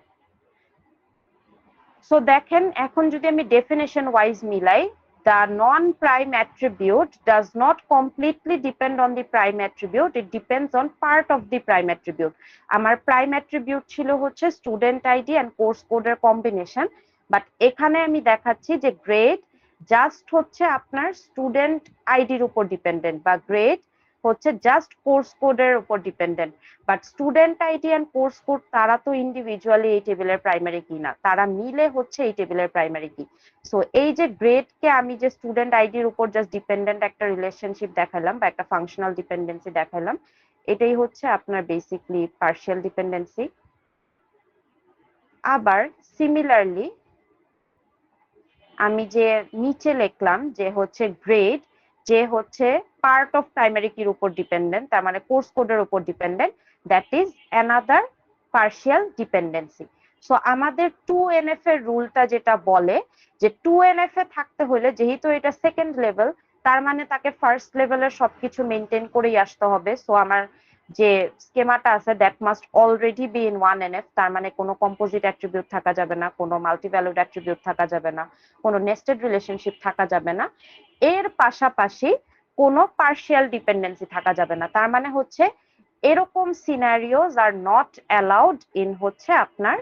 সো দেখেন এখন যদি আমি ডেফিনেশন ওয়াইজ মিলাই, the non-prime attribute does not completely depend on the prime attribute, it depends on part of the prime attribute. আমার প্রাইম অ্যাট্রিবিউট ছিল হচ্ছে স্টুডেন্ট আইডি এন্ড কোর্স কোডের কম্বিনেশন, বাট এখানে আমি দেখাচ্ছি যে গ্রেড জাস্ট হচ্ছে আপনার স্টুডেন্ট আইডির উপর ডিপেন্ডেন্ট বা গ্রেড হচ্ছে জাস্ট কোর্স কোডের উপর dependent. But student ID and course code তারা তো ইন্ডিভিজুয়ালি এই টেবিলের প্রাইমারি কি না, তারা মিলে হচ্ছে এই টেবিলের প্রাইমারি কি। সো এই যে গ্রেড কে আমি যে স্টুডেন্ট আইডির উপর জাস্ট ডিপেন্ডেন্ট একটা রিলেশনশিপ দেখালাম বা একটা ফাংশনাল ডিপেন্ডেন্সি দেখালাম, এটাই হচ্ছে আপনার বেসিকলি পার্শিয়াল ডিপেন্ডেন্সি। আবার সিমিলারলি আমি যে নিচে লিখলাম যে হচ্ছে গ্রেড যে হচ্ছে পার্ট অফ প্রাইমারি কির উপর ডিপেন্ডেন্ট, তার মানে কোর্স কোডের উপর dependent, that is another partial dependency. So আমাদের 2NF এর রুলটা যেটা বলে যে 2NF এ থাকতে হলে যেহেতু এটা সেকেন্ড লেভেল, তার মানে তাকে ফার্স্ট লেভেলের সবকিছু মেনটেন করেই আসতে হবে। সো আমার যে স্কেমাটা আছে that must already be in 1NF, তার মানে কোনো কম্পোজিট অ্যাট্রিবিউট থাকা যাবে না, কোনো মাল্টিভ্যালুড অ্যাট্রিবিউট থাকা যাবে না, কোনো নেস্টেড রিলেশনশিপ থাকা যাবে না। এর পাশাপাশি কোনো পার্শিয়াল ডিপেন্ডেন্সি থাকা যাবে না। তার মানে হচ্ছে এরকম scenarios are not allowed in হচ্ছে আপনার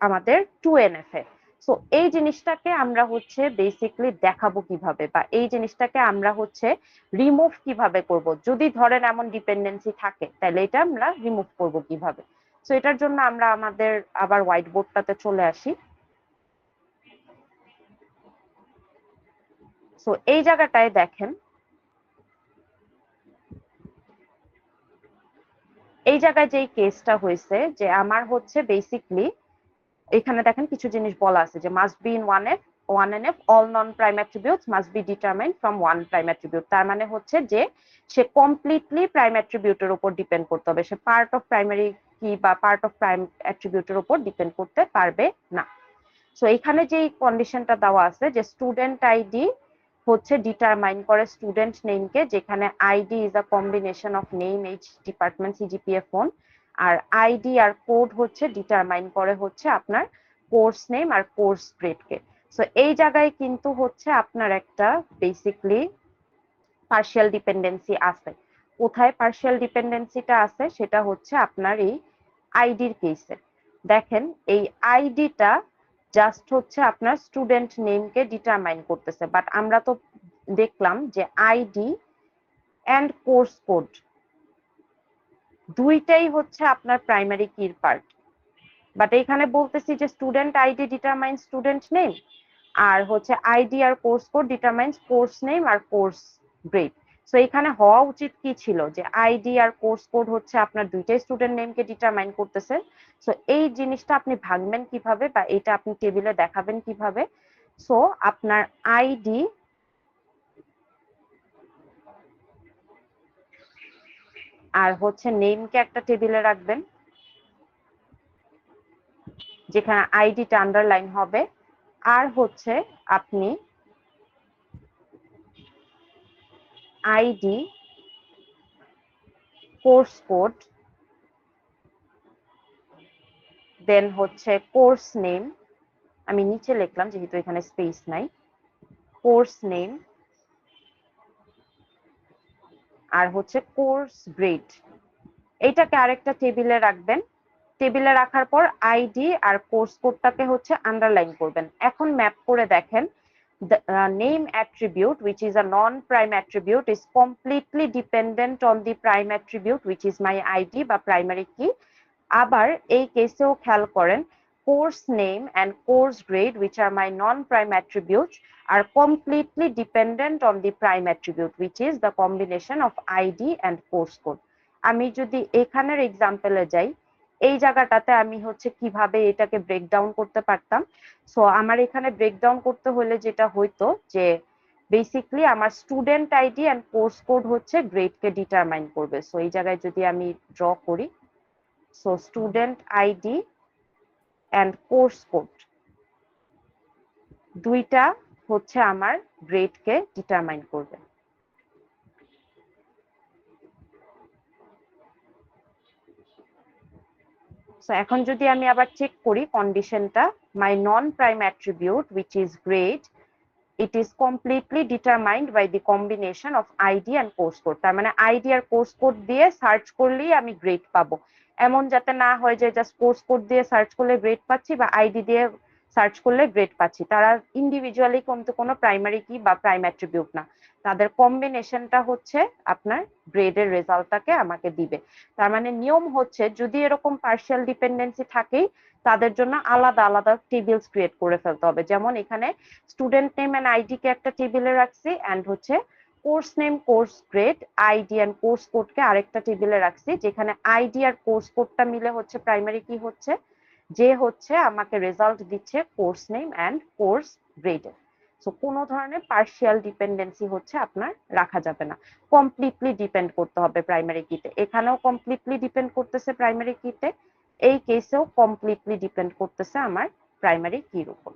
আমাদের 2NF এ। সো এই জিনিসটাকে আমরা হচ্ছে বেসিকলি দেখাবো কিভাবে, বা এই জিনিসটাকে আমরা হচ্ছে রিমুভ কিভাবে করব। যদি ধরেন এমন ডিপেন্ডেন্সি থাকে তাহলে এটা আমরা রিমুভ করব কিভাবে। সো এটার জন্য আমরা আমাদের আবার হোয়াইট বোর্ডটাতে চলে আসি। সো এই জায়গাটায় দেখেন, এই জায়গায় যেই কেসটা হয়েছে যে আমার হচ্ছে বেসিকলি এখানে দেখেন কিছু জিনিস বলা আছে যে must be in 1NF all non prime attributes must be determined from one prime attribute. তার মানে হচ্ছে যে সে কমপ্লিটলি প্রাইম অ্যাট্রিবিউটের উপর ডিপেন্ড করতে হবে, সে পার্ট অফ প্রাইমারি কি বা পার্ট অফ প্রাইম অ্যাট্রিবিউটের উপর ডিপেন্ড করতে পারবে না। সো এখানে যে কন্ডিশনটা দেওয়া আছে যে স্টুডেন্ট আইডি হচ্ছে ডিটারমাইন করে স্টুডেন্ট নেমকে, যেখানে ID is a combination of name, age, department, CGPA, phone, আর আইডি আর কোড হচ্ছে ডিটারমাইন করে হচ্ছে আপনার কোর্স নেম আর কোর্স গ্রেডকে। সো এই জায়গায় কিন্তু হচ্ছে আপনার একটা বেসিকলি পার্শিয়াল ডিপেন্ডেন্সি আছে। কোথায় পার্শিয়াল ডিপেন্ডেন্সিটা আছে সেটা হচ্ছে আপনার এই আইডির কেসে। দেখেন এই আইডিটা জাস্ট হচ্ছে আপনার স্টুডেন্ট নেমকে ডিটারমাইন করতেছে, বাট আমরা তো দেখলাম যে আইডি এন্ড কোর্স কোড দুইটাই হচ্ছে আপনার প্রাইমারি কির পার্ট। বাট এখানে বলতেছি যে student ID determine student name, আর হচ্ছে আইডি আর course code determines course name আর কোর্স গ্রেড। সো এখানে হওয়া উচিত কি ছিল যে আইডি আর কোর্স কোড হচ্ছে আপনার দুইটাই স্টুডেন্ট নেমকে ডিটারমাইন করতেছে। সো এই জিনিসটা আপনি ভাঙবেন কিভাবে বা এটা আপনি টেবিলে দেখাবেন কিভাবে? সো আপনার আইডি আর হচ্ছে নেমকে একটা টেবিলে রাখবেন, যেখানে আইডিটা আন্ডারলাইন হবে, আর হচ্ছে আপনি আইডি কোর্স কোড দেন হচ্ছে কোর্স নেম, আমি নিচে লিখলাম যেহেতু এখানে স্পেস নাই, কোর্স নেম আর হচ্ছে কোর্স গ্রেড, এইটাকে আরেকটা টেবিলে রাখবেন। টেবিলে রাখার পর আইডি আর কোর্স কোডটাকে হচ্ছে আন্ডারলাইন করবেন। এখন ম্যাপ করে দেখেন the name attribute which is a non-prime attribute is completely dependent on the prime attribute which is my id বা primary key। আবার এই কেসেও খেয়াল করেন course name and course grade which are my non-prime attributes are completely dependent on the prime attribute which is the combination of id and course code। আমি যদি এখানের এক্সাম্পলে যাই, এই জায়গাটাতে আমি হচ্ছে কিভাবে এটাকে ব্রেকডাউন করতে পারতাম। সো আমার এখানে ব্রেকডাউন করতে হলে যেটা হইতো যে বেসিকলি আমার student ID and course code হচ্ছে গ্রেডকে ডিটারমাইন করবে। সো এই জায়গায় যদি আমি ড্র করি, so student ID and course code দুইটা হচ্ছে আমার গ্রেডকে ডিটারমাইন করবে। সো এখন যদি আমি আবার চেক করি কন্ডিশনটা, my non prime attribute which is grade it is completely determined by the combination of id and course code। তার মানে আইডি আর কোর্স কোড দিয়ে সার্চ করলেই আমি গ্রেড পাবো, এমন যাতে না হয় যে জাস্ট কোর্স কোড দিয়ে সার্চ করলে গ্রেড পাচ্ছি বা আইডি দিয়ে সার্চ করলে গ্রেড পাচ্ছি। তারা ইন্ডিভিজুয়ালি কিন্তু কোনো প্রাইমারি কি বা প্রাইম অ্যাট্রিবিউট না, তাদের কম্বিনেশনটা হচ্ছে আপনার গ্রেডের রেজাল্টটাকে আমাকে দিবে। তার মানে নিয়ম হচ্ছে যদি এরকম পার্শিয়াল ডিপেন্ডেন্সি থাকেই তাদের জন্য আলাদা আলাদা টেবিলস ক্রিয়েট করে ফেলতে হবে। যেমন এখানে স্টুডেন্ট নেম এন্ড আইডি কে একটা টেবিলে রাখছি, এন্ড হচ্ছে course name, course grade, ID and course কোডকে আরেকটা টেবিলে রাখছি, যেখানে আইডি আর কোর্স কোডটা মিলে হচ্ছে প্রাইমারি কি হচ্ছে যে হচ্ছে আমাকে রেজাল্ট দিচ্ছে কোর্স নেম এন্ড কোর্স গ্রেডের। সো কোনো ধরনের পার্শিয়াল ডিপেন্ডেন্সি হচ্ছে আপনার রাখা যাবে না, কমপ্লিটলি ডিপেন্ড করতে হবে প্রাইমারি কিতে। এখানেও কমপ্লিটলি ডিপেন্ড করতেছে প্রাইমারি কিতে, এই কেসেও কমপ্লিটলি ডিপেন্ড করতেছে আমার প্রাইমারি কির উপর।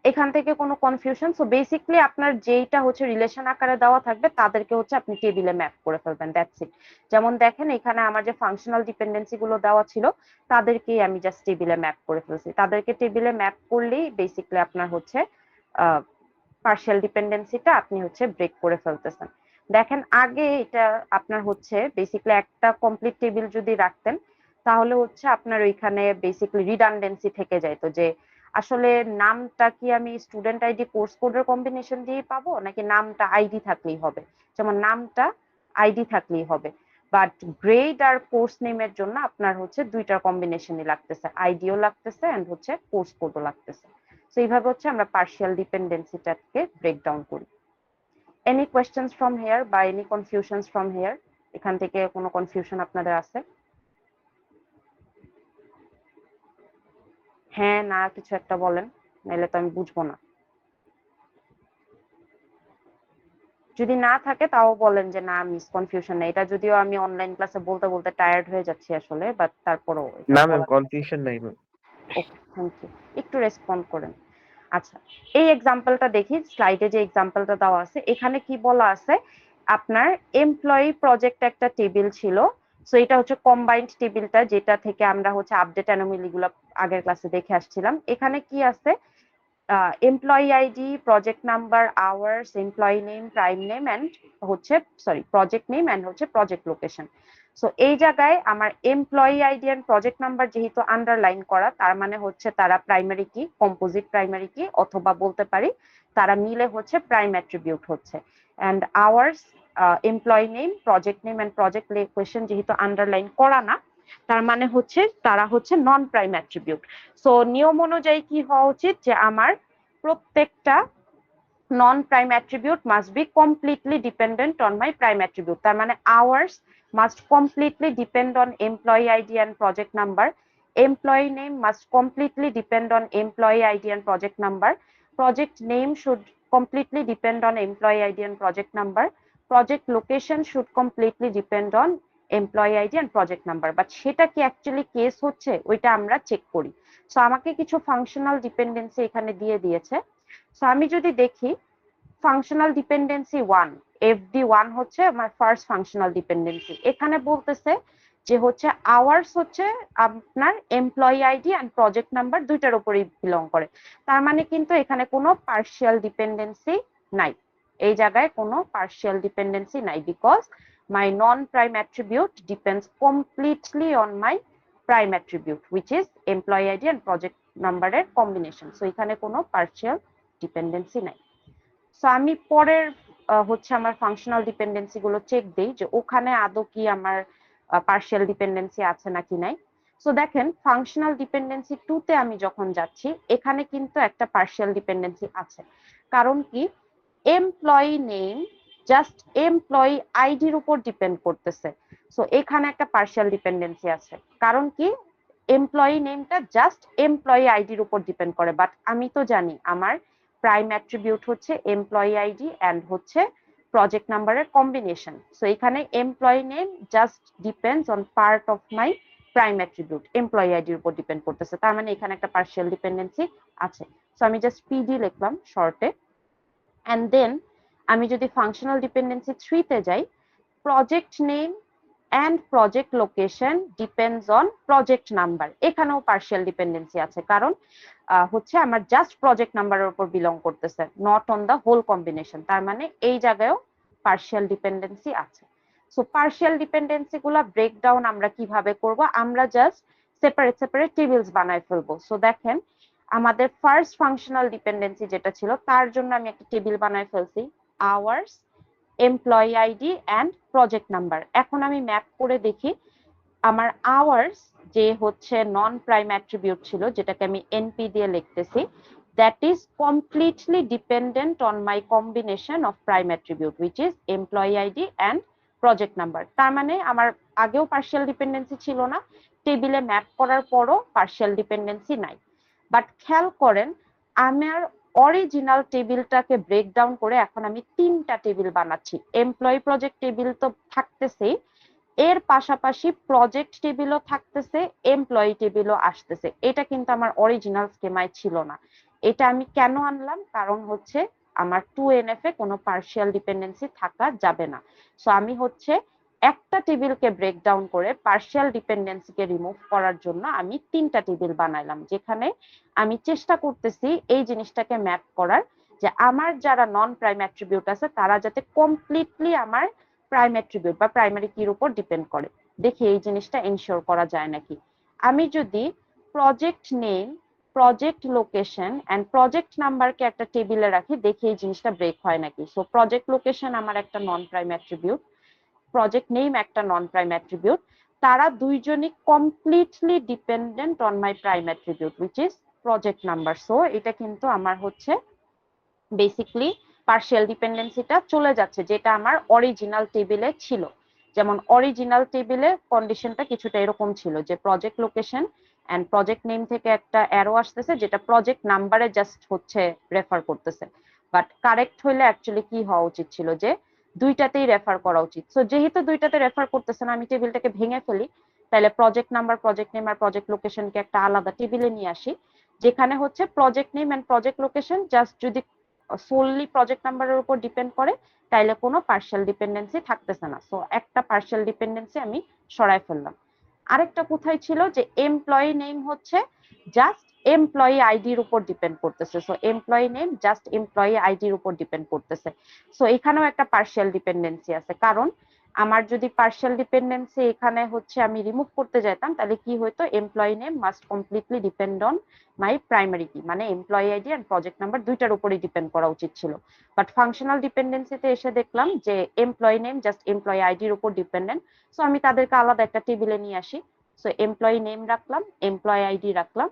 এখান থেকে কোনো কনফিউশন? সো বেসিকলি আপনার যেইটা হচ্ছে রিলেশন আকারে দেওয়া থাকবে তাদেরকে হচ্ছে আপনি টেবিলে ম্যাপ করে ফেলবেন, দ্যাটস ইট। যেমন দেখেন এখানে আমার যে ফাংশনাল ডিপেন্ডেন্সি গুলো দেওয়া ছিল তাদেরকেই আমি জাস্ট টেবিলে ম্যাপ করে ফেলছি। তাদেরকে টেবিলে ম্যাপ করলেই বেসিকলি আপনার হচ্ছে পার্শিয়াল ডিপেন্ডেন্সিটা আপনি হচ্ছে ব্রেক করে ফেলতেছেন। দেখেন আগে এটা আপনার হচ্ছে বেসিক্যালি একটা কমপ্লিট টেবিল যদি রাখতেন তাহলে হচ্ছে আপনার ওইখানে বেসিক্যালি রিডান্ডেন্সি থেকে যাইতো যে আসলে নামটা কি আমি স্টুডেন্ট আইডি কোর্স কোডের কম্বিনেশন দিয়ে পাবো নাকি নামটা আইডি থাকলেই হবে, যেমন নামটা আইডি থাকলেই হবে, বাট গ্রেড আর কোর্স নেমের জন্য আপনার হচ্ছে দুইটার কম্বিনেশনই লাগতেছে, আইডিও লাগতেছে এন্ড হচ্ছে কোর্স কোডও লাগতেছে। তো এইভাবে হচ্ছে আমরা পার্শিয়াল ডিপেন্ডেন্সিটাকে ব্রেক ডাউন করি। এনি কোয়েশ্চেনস ফ্রম হেয়ার বা এনি কনফিউশনস ফ্রম হেয়ার? এখান থেকে কোনো কনফিউশন আপনাদের আছে? হ্যাঁ না কিছু একটা বলেন, নাহলে তো আমি বুঝবো না। যদি না থাকে তাও বলেন যে না মিস কনফিউশন নেই, এটা যদিও আমি অনলাইন ক্লাসে বলতে বলতে টায়ার্ড হয়ে যাচ্ছি আসলে, বাট তারপরও এটা না ম্যাম, বলার। কনফিউশন নাই ম্যাম। ওকে থ্যাংক ইউ, একটু রেসপন্ড করেন। আচ্ছা এই এক্সাম্পলটা দেখি, স্লাইডে যে এক্সাম্পলটা দেওয়া আছে এখানে কি বলা আছে, আপনার এমপ্লয়ি প্রজেক্ট একটা টেবিল ছিল, সো এটা হচ্ছে কম্বাইন্ড টেবিলটা যেটা থেকে আমরা হচ্ছে আপডেট অ্যানোমালি গুলো আগের ক্লাসে দেখে আসছিলাম। এখানে কি আছে, employee ID, project number, hours, employee name, prime name and হচ্ছে সরি প্রজেক্ট নেম এন্ড হচ্ছে প্রজেক্ট লোকেশন। সো এই জায়গায় আমার employee ID and project number যেহেতু আন্ডারলাইন করা, তার মানে হচ্ছে তারা প্রাইমারি কি, কম্পোজিট প্রাইমারি কি, অথবা বলতে পারি তারা মিলে হচ্ছে প্রাইম অ্যাট্রিবিউট হচ্ছে। And hours, employee name, project name and project location যেহেতু আন্ডারলাইন করা না, তার মানে হচ্ছে তারা হচ্ছে নন প্রাইম অ্যাট্রিবিউট। সো নিয়ম অনুযায়ী কি হওয়া উচিত যে আমার প্রত্যেকটা non prime attribute must be completely dependent on my prime attribute. তার মানে hours must completely depend on employee ID and project number, employee name must completely depend on employee ID and project number, project name should completely depend on employee ID and project number, project location should completely depend on employee ID and project number। But সেটা কি অ্যাকচুয়ালি কেস হচ্ছে ওইটা আমরা চেক করি। সো আমাকে কিছু ফাংশনাল ডিপেন্ডেন্সি এখানে দিয়ে দিয়েছে। সো আমি যদি দেখি ফাংশনাল ডিপেন্ডেন্সি 1, FD1 হচ্ছে আমার ফার্স্ট ফাংশনাল ডিপেন্ডেন্সি। এখানে বলতেছে যে হচ্ছে আওয়ার্স হচ্ছে আপনার employee ID and project number দুইটার উপরেই বিলং করে, তার মানে কিন্তু এখানে কোনো পার্শিয়াল ডিপেন্ডেন্সি নাই, এই জায়গায় কোনো পার্শিয়াল ডিপেন্ডেন্সি নাই, because my non prime attribute depends completely on my prime attribute which is employee ID and project নাম্বারের কম্বিনেশন। সো এখানে কোনো পার্শিয়াল ডিপেন্ডেন্সি নাই। সো আমি পরের হচ্ছে আমার ফাংশনাল ডিপেন্ডেন্সি গুলো চেক দেই যে ওখানে আদৌ কি আমার পার্শিয়াল ডিপেন্ডেন্সি আছে নাকি নাই। সো দেখেন ফাংশনাল ডিপেন্ডেন্সি 2 তে আমি যখন যাচ্ছি এখানে কিন্তু একটা পার্শিয়াল ডিপেন্ডেন্সি আছে, কারণ কি এমপ্লয়ি নেম জাস্ট এমপ্লয়ি আইডির উপর ডিপেন্ড করতেছে। সো এখানে একটা পার্শিয়াল ডিপেন্ডেন্সি আছে, কারণ কি এমপ্লয়ি নেমটা জাস্ট এমপ্লয়ি আইডির উপর ডিপেন্ড করে, বাট আমি তো জানি আমার প্রাইম অ্যাট্রিবিউট হচ্ছে এমপ্লয়ি আইডি এন্ড হচ্ছে প্রজেক্ট নাম্বারের কম্বিনেশন। সো এখানে employee name just depends on part of my prime attribute, employee আইডির উপর ডিপেন্ড করতেছে, তার মানে এখানে একটা পার্শিয়াল ডিপেন্ডেন্সি আছে। সো আমি জাস্ট পিডি লিখলাম শর্টে। এন্ড দেন আমি যদি ফাংশনাল ডিপেন্ডেন্সি 3 তে যাই, project name and project location depends on project number, এখানেও পার্শিয়াল ডিপেন্ডেন্সি আছে, কারণ হচ্ছে আমার জাস্ট প্রজেক্ট নাম্বারের উপর বিলং করতেছে, not on the whole combination, তার মানে এই জায়গায়ও পার্শিয়াল ডিপেন্ডেন্সি আছে। সো পার্শিয়াল ডিপেন্ডেন্সি গুলা ব্রেকডাউন আমরা কিভাবে করব, আমরা জাস্ট সেপারেট সেপারেট টেবিলস বানায় ফেলবো। সো দেখেন আমাদের ফার্স্ট ফাংশনাল ডিপেন্ডেন্সি যেটা ছিল তার জন্য আমি একটা টেবিল বানায় ফেলছি, hours, employee ID and project number. এখন আমি ম্যাপ করে দেখি আমার আওয়ার্স যে হচ্ছে নন প্রাইম অ্যাট্রিবিউট ছিল, যেটাকে আমি এনপি দিয়ে লিখতেছি, that is completely dependent on my combination of prime attribute which is employee ID and project number. তার মানে আমার আগেও পার্শিয়াল ডিপেন্ডেন্সি ছিল না, টেবিলে ম্যাপ করার পরও পার্শিয়াল ডিপেন্ডেন্সি নাই। বাট খেয়াল করেন আমার অরিজিনাল টেবিলটাকে ব্রেকডাউন করে এখন আমি 3টা টেবিল বানাচ্ছি। এমপ্লয়ি প্রজেক্ট টেবিল তো থাকতেছে, এর পাশাপাশি প্রজেক্ট টেবিলও থাকতেছে, এমপ্লয়ি টেবিলও আসতেছে। এটা কিন্তু আমার অরিজিনাল স্কেমায় ছিল না। এটা আমি কেন আনলাম, কারণ হচ্ছে আমার 2NF এ কোনো পার্শিয়াল ডিপেন্ডেন্সি থাকা যাবে না। সো আমি হচ্ছে একটা টেবিলকে ব্রেকডাউন করে পার্শিয়াল ডিপেন্ডেন্সিকে রিমুভ করার জন্য আমি 3টা টেবিল বানাইলাম, যেখানে আমি চেষ্টা করতেছি এই জিনিসটাকে ম্যাপ করার যে আমার যারা নন প্রাইম অ্যাট্রিবিউট আছে তারা যাতে কমপ্লিটলি আমার প্রাইম অ্যাট্রিবিউট বা প্রাইমারি কির উপর ডিপেন্ড করে। দেখি এই জিনিসটা এনশিওর করা যায় নাকি। আমি যদি project name, project location and project নাম্বারকে একটা টেবিলে রাখি, দেখি এই জিনিসটা ব্রেক হয় নাকি। সো প্রজেক্ট লোকেশন আমার একটা নন প্রাইম অ্যাট্রিবিউট, প্রজেক্ট নেম একটা নন প্রাইম অ্যাট্রিবিউট, তারা দুইজনই completely dependent on my prime attribute which is project number. So এটা কিন্তু আমার হচ্ছে বেসিকলি পার্শিয়াল ডিপেন্ডেন্সিটা চলে যাচ্ছে, যেটা আমার অরিজিনাল টেবিলে ছিল। যেমন অরিজিনাল টেবিলে কন্ডিশনটা কিছুটা এরকম ছিল যে project location and project name থেকে একটা অ্যারো আসতেছে যেটা প্রজেক্ট নাম্বারে জাস্ট হচ্ছে রেফার করতেছে। বাট কারেক্ট হইলে অ্যাকচুয়ালি কি হওয়া উচিত ছিল যে দুইটাতেই রেফার করা উচিত। সো যেহেতু দুইটাতে রেফার করতেছে না, আমি টেবিলটাকে ভেঙে ফেলি, তাহলে প্রজেক্ট নাম্বার, প্রজেক্ট নেম আর প্রজেক্ট লোকেশনকে একটা আলাদা টেবিলে নিয়ে আসি, যেখানে হচ্ছে project name and project location just যদি সোললি প্রজেক্ট নাম্বারের উপর ডিপেন্ড করে তাইলে কোনো পার্শিয়াল ডিপেন্ডেন্সি থাকতেছে না। সো একটা পার্শিয়াল ডিপেন্ডেন্সি আমি সরাই ফেললাম। আরেকটা কোথায় ছিল যে এমপ্লয়ি নেম হচ্ছে জাস্ট এমপ্লয়ি আইডির উপর ডিপেন্ড করতেছে। So employee name just employee আইডির উপর ডিপেন্ড করতেছে। সো এখানেও একটা পার্শিয়াল ডিপেন্ডেন্সি আছে, কারণ আমার যদি পার্শিয়াল ডিপেন্ডেন্সি এখানে হচ্ছে আমি রিমুভ করতে যেতাম তাহলে কি হতো, employee name must completely depend on my primary key, মানে employee ID and project number দুইটার উপরই ডিপেন্ড করা উচিত ছিল। বাট ফাংশনাল ডিপেন্ডেন্সিতে এসে দেখলাম যে এমপ্লয়ি নেম জাস্ট এমপ্লয়ি আইডির উপর ডিপেন্ডেন্ট। সো আমি তাদেরকে আলাদা একটা টেবিলে নিয়ে আসি। সো এমপ্লয়ি নেম রাখলাম, এমপ্লয়ি আইডি রাখলাম,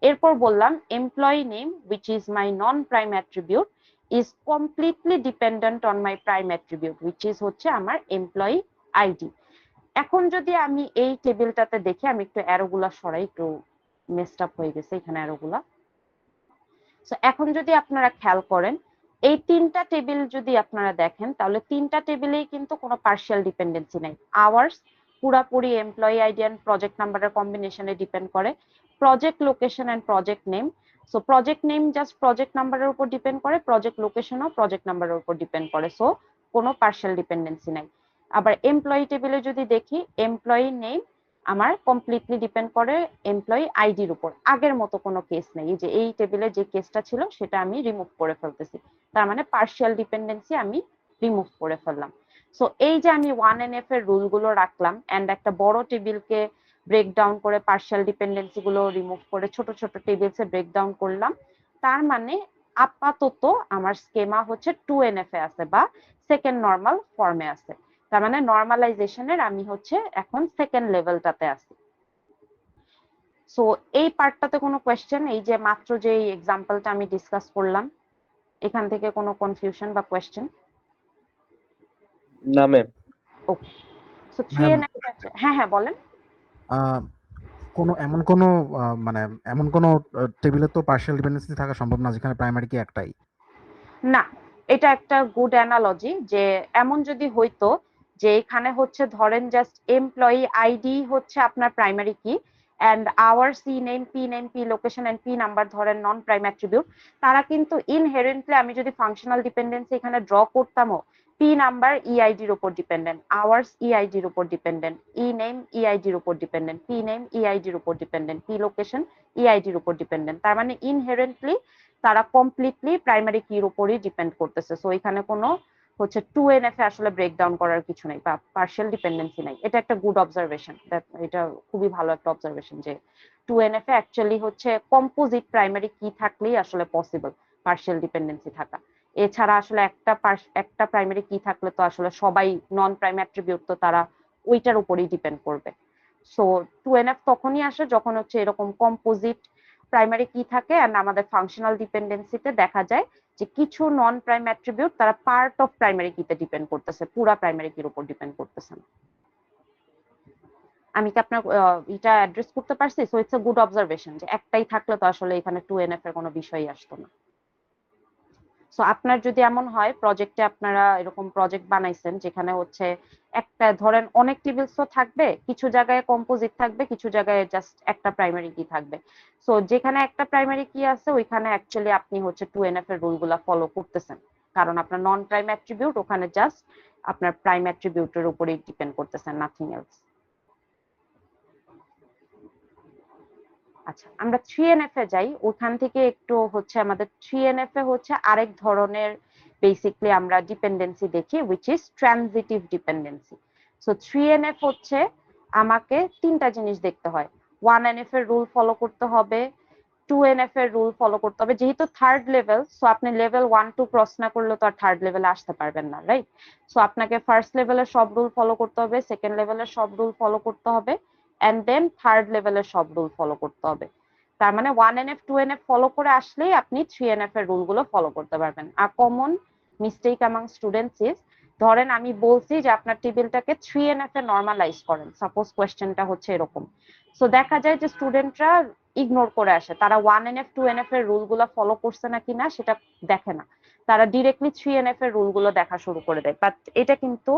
এরপর বললাম employee name which is my non prime attribute is completely dependent on my prime attribute which is হচ্ছে আমার এমপ্লয়ি আইডি। এখন যদি আমি এই টেবিলটাতে দেখি, আমি একটু অ্যারোগুলা সরাই, একটু মেসড আপ হয়ে গেছে এখানে অ্যারোগুলা। সো এখন যদি আপনারা খেয়াল করেন এই তিনটা টেবিল যদি আপনারা দেখেন তাহলে তিনটা টেবিলেই কিন্তু কোনো পার্শিয়াল ডিপেন্ডেন্সি নাই। আওয়ার্স পুরাপুরি এমপ্লয়ি আইডি এন্ড প্রজেক্ট নাম্বারের কম্বিনেশনে ডিপেন্ড করে, project location and project name, so project name just project নাম্বারের উপর ডিপেন্ড করে, প্রজেক্ট লোকেশনও প্রজেক্ট নাম্বারের উপর ডিপেন্ড করে। সো কোনো পার্শিয়াল ডিপেন্ডেন্সি নাই। আবার এমপ্লয়ি টেবিলে যদি দেখি, এমপ্লয়ি নেম আমার কমপ্লিটলি ডিপেন্ড করে এমপ্লয়ি আইডির উপর, আগের মতো কোনো কেস নেই, যে এই টেবিলে যে কেসটা ছিল সেটা আমি রিমুভ করে ফেলতেছি, তার মানে পার্শিয়াল ডিপেন্ডেন্সি আমি রিমুভ করে ফেললাম। সো এই যে আমি 1NF এর রুল গুলো রাখলাম এন্ড একটা বড় টেবিলকে ব্রেক ডাউন করে পার্শিয়াল ডিপেন্ডেন্সি গুলো রিমুভ করে ছোট ছোট টেবিলসে ব্রেক ডাউন করলাম, তার মানে আপাতত আমার স্কেমা হচ্ছে 2NF এ আছে বা সেকেন্ড নরমাল ফর্মে আছে। তার মানে নরমালাইজেশনের আমি হচ্ছে এখন সেকেন্ড লেভেলটাতে আছি। সো এই পার্টটাতে কোনো কোয়েশ্চেন, এই যে মাত্র যে এক্সাম্পলটা আমি ডিসকাস করলাম এখান থেকে কোনো কনফিউশন বা কোয়েশ্চেন? না ম্যাম। ওকে, সো 3NF, হ্যাঁ হ্যাঁ বলেন। কোনো মানে এমন কোনো টেবিলে তো পার্শিয়াল ডিপেন্ডেন্সি থাকা সম্ভব না যেখানে প্রাইমারি কি একটাই। না, এটা একটা গুড অ্যানালজি যে এমন যদি হইতো যে এখানে হচ্ছে ধরেন জাস্ট এমপ্লয়ি আইডি হচ্ছে আপনার primary key and hour C name, P location and P number ধরেন নন প্রাইম অ্যাট্রিবিউট, তারা কিন্তু ইনহেরেন্টলি আমি যদি ফাংশনাল ডিপেন্ডেন্সি এখানে ড্র করতামও, পি নাম্বার ইআইডির উপর ডিপেন্ডেন্ট, আওয়ার্স ইআইডির উপর ডিপেন্ডেন্ট, ই নেম ইআইডির উপর ডিপেন্ডেন্ট, পি নেম ইআইডির উপর ডিপেন্ডেন্ট, পি লোকেশন ইআইডির উপর ডিপেন্ডেন্ট, তার মানে ইনহেরেন্টলি তারা কমপ্লিটলি প্রাইমারি কির উপরই ডিপেন্ড করতেছে। সো এখানে কোনো হচ্ছে 2NF এ আসলে ব্রেকডাউন করার কিছু নাই বা পার্শিয়াল ডিপেন্ডেন্সি নাই। এটা একটা গুড অবজারভেশন, এটা খুবই ভালো একটা অবজারভেশন যে 2NF এ অ্যাকচুয়ালি হচ্ছে কম্পোজিট প্রাইমারি কি থাকলেই আসলে পসিবল পার্শিয়াল ডিপেন্ডেন্সি থাকা। এছাড়া আসলে একটা প্রাইমারি কি থাকলে তো আসলে সবাই নন প্রাইম অ্যাট্রিবিউট তো তারা ওইটার উপরই ডিপেন্ড করবে। সো 2NF তখনই আসে যখন হচ্ছে এরকম কম্পোজিট প্রাইমারি কি থাকে এন্ড আমাদের ফাংশনাল ডিপেন্ডেন্সিতে দেখা যায় যে কিছু নন প্রাইম অ্যাট্রিবিউট তারা পার্ট অফ প্রাইমারি কিতে ডিপেন্ড করতেছে, পুরা প্রাইমারি কির উপর ডিপেন্ড করতেছে না। আমি কি আপনার এটা অ্যাড্রেস করতে পারছি? So it's a good observation যে একটাই থাকলে তো আসলে এখানে 2NF এর কোনো বিষয়ই আসতো না। সো আপনার যদি এমন হয় প্রজেক্টে আপনারা এরকম প্রজেক্ট বানাইছেন যেখানে হচ্ছে একটা ধরেন অনেক টেবিলস তো থাকবে, কিছু জায়গায় কম্পোজিট থাকবে, কিছু জায়গায় জাস্ট একটা প্রাইমারি কি থাকবে। সো যেখানে একটা প্রাইমারি কি আছে ওইখানে অ্যাকচুয়ালি আপনি হচ্ছে 2NF এর রুলগুলা ফলো করতেছেন, কারণ আপনার নন প্রাইম অ্যাট্রিবিউট ওখানে জাস্ট আপনার প্রাইম অ্যাট্রিবিউটের উপরেই ডিপেন্ড করতেছেন, নাথিং এলস। আচ্ছা, আমরা 3NF এ যাই। ওখান থেকে একটু হচ্ছে আমাদের 3NF এ হচ্ছে আরেক ধরনের বেসিক্যালি আমরা ডিপেন্ডেন্সি দেখি, which is transitive dependency. So 3NF হচ্ছে আমাকে তিনটা জিনিস দেখতে হয়। 1NF এর রুল ফলো করতে হবে, 2NF এর রুল ফলো করতে হবে। যেহেতু থার্ড লেভেল, সো আপনি লেভেল 1-2 ক্রস না করলে তো আর থার্ড লেভেলে আসতে পারবেন না, রাইট? সো আপনাকে ফার্স্ট লেভেলের সব রুল ফলো করতে হবে, সেকেন্ড লেভেলের সব রুল ফলো করতে হবে, এন্ড দেন থার্ড লেভেলের সব রুল ফলো করতে হবে। তার মানে 1NF 2NF ফলো করে আসলেই আপনি 3NF এর রুল গুলো ফলো করতে পারবেন। আর common mistake among students is, ধরেন আমি বলছি যে আপনার টেবিলটাকে 3NF এ নর্মালাইজ করেন, সাপোজ কোয়েশ্চেনটা হচ্ছে এরকম। সো দেখা যায় যে স্টুডেন্টরা ইগনোর করে আসে, তারা 1NF 2NF এর রুল গুলো ফলো করছে না কিনা সেটা দেখে না, তারা ডিরেক্টলি 3NF এর রুল গুলো দেখা শুরু করে দেয়। বাট এটা কিন্তু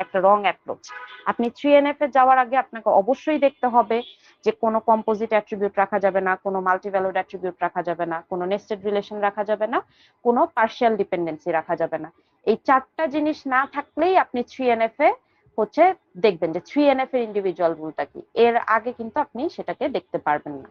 একটা রং অ্যাপ্রোচ। আপনি 3NF এ যাওয়ার আগে আপনাকে অবশ্যই দেখতে হবে যে কোনো কম্পোজিট অ্যাট্রিবিউট রাখা যাবে না, কোনো মাল্টিভ্যালুড অ্যাট্রিবিউট রাখা যাবে না, কোনো নেস্টেড রিলেশন রাখা যাবে না, কোনো পার্শিয়াল ডিপেন্ডেন্সি রাখা যাবে না। এই চারটা জিনিস না থাকলেই আপনি 3NF এ হচ্ছে দেখবেন যে 3NF এর ইন্ডিভিজুয়াল রুলটা কি। এর আগে কিন্তু আপনি সেটাকে দেখতে পারবেন না।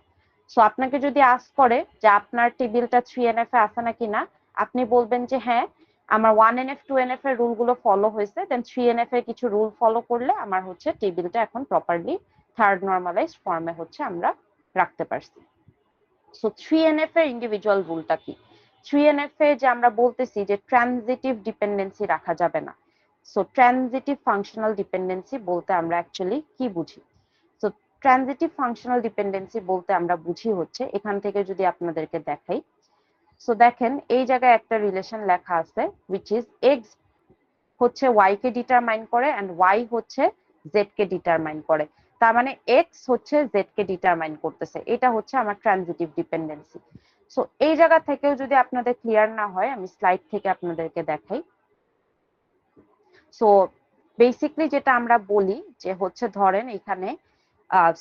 সো আপনাকে যদি আস্ক করে যে আপনার টেবিলটা 3NF এ আছে নাকি না, আপনি বলবেন যে হ্যাঁ, আমার 1NF 2NF এর রুল গুলো ফলো হয়েছে, দেন 3NF এর কিছু রুল ফলো করলে আমার হচ্ছে টেবিলটা এখন প্রপারলি থার্ড নর্মালাইজড ফর্মে হচ্ছে আমরা রাখতে পারছি। সো 3NF এর ইন্ডিভিজুয়াল রুলটা কি? 3NF এ যে আমরা বলতেছি যে ট্রানজিটিভ ডিপেন্ডেন্সি রাখা যাবে না। সো ট্রানজিটিভ ফাংশনাল ডিপেন্ডেন্সি বলতে আমরা অ্যাকচুয়ালি কি বুঝি? সো ট্রানজিটিভ ফাংশনাল ডিপেন্ডেন্সি বলতে আমরা বুঝি হচ্ছে, এখান থেকে যদি আপনাদেরকে দেখাই, সো দেখেন এই জায়গায় একটা রিলেশন লেখা আছে, which is x হচ্ছে y কে ডিটারমাইন করে এন্ড y হচ্ছে z কে ডিটারমাইন করে। তার মানে x হচ্ছে z কে ডিটারমাইন করতেছে, এটা হচ্ছে আমার ট্রানজিটিভ ডিপেন্ডেন্সি। সো এই জায়গা থেকেও যদি আপনাদের ক্লিয়ার না হয়, আমি স্লাইড থেকে আপনাদেরকে দেখাই। সো বেসিক্যালি যেটা আমরা বলি যে হচ্ছে ধরেন এখানে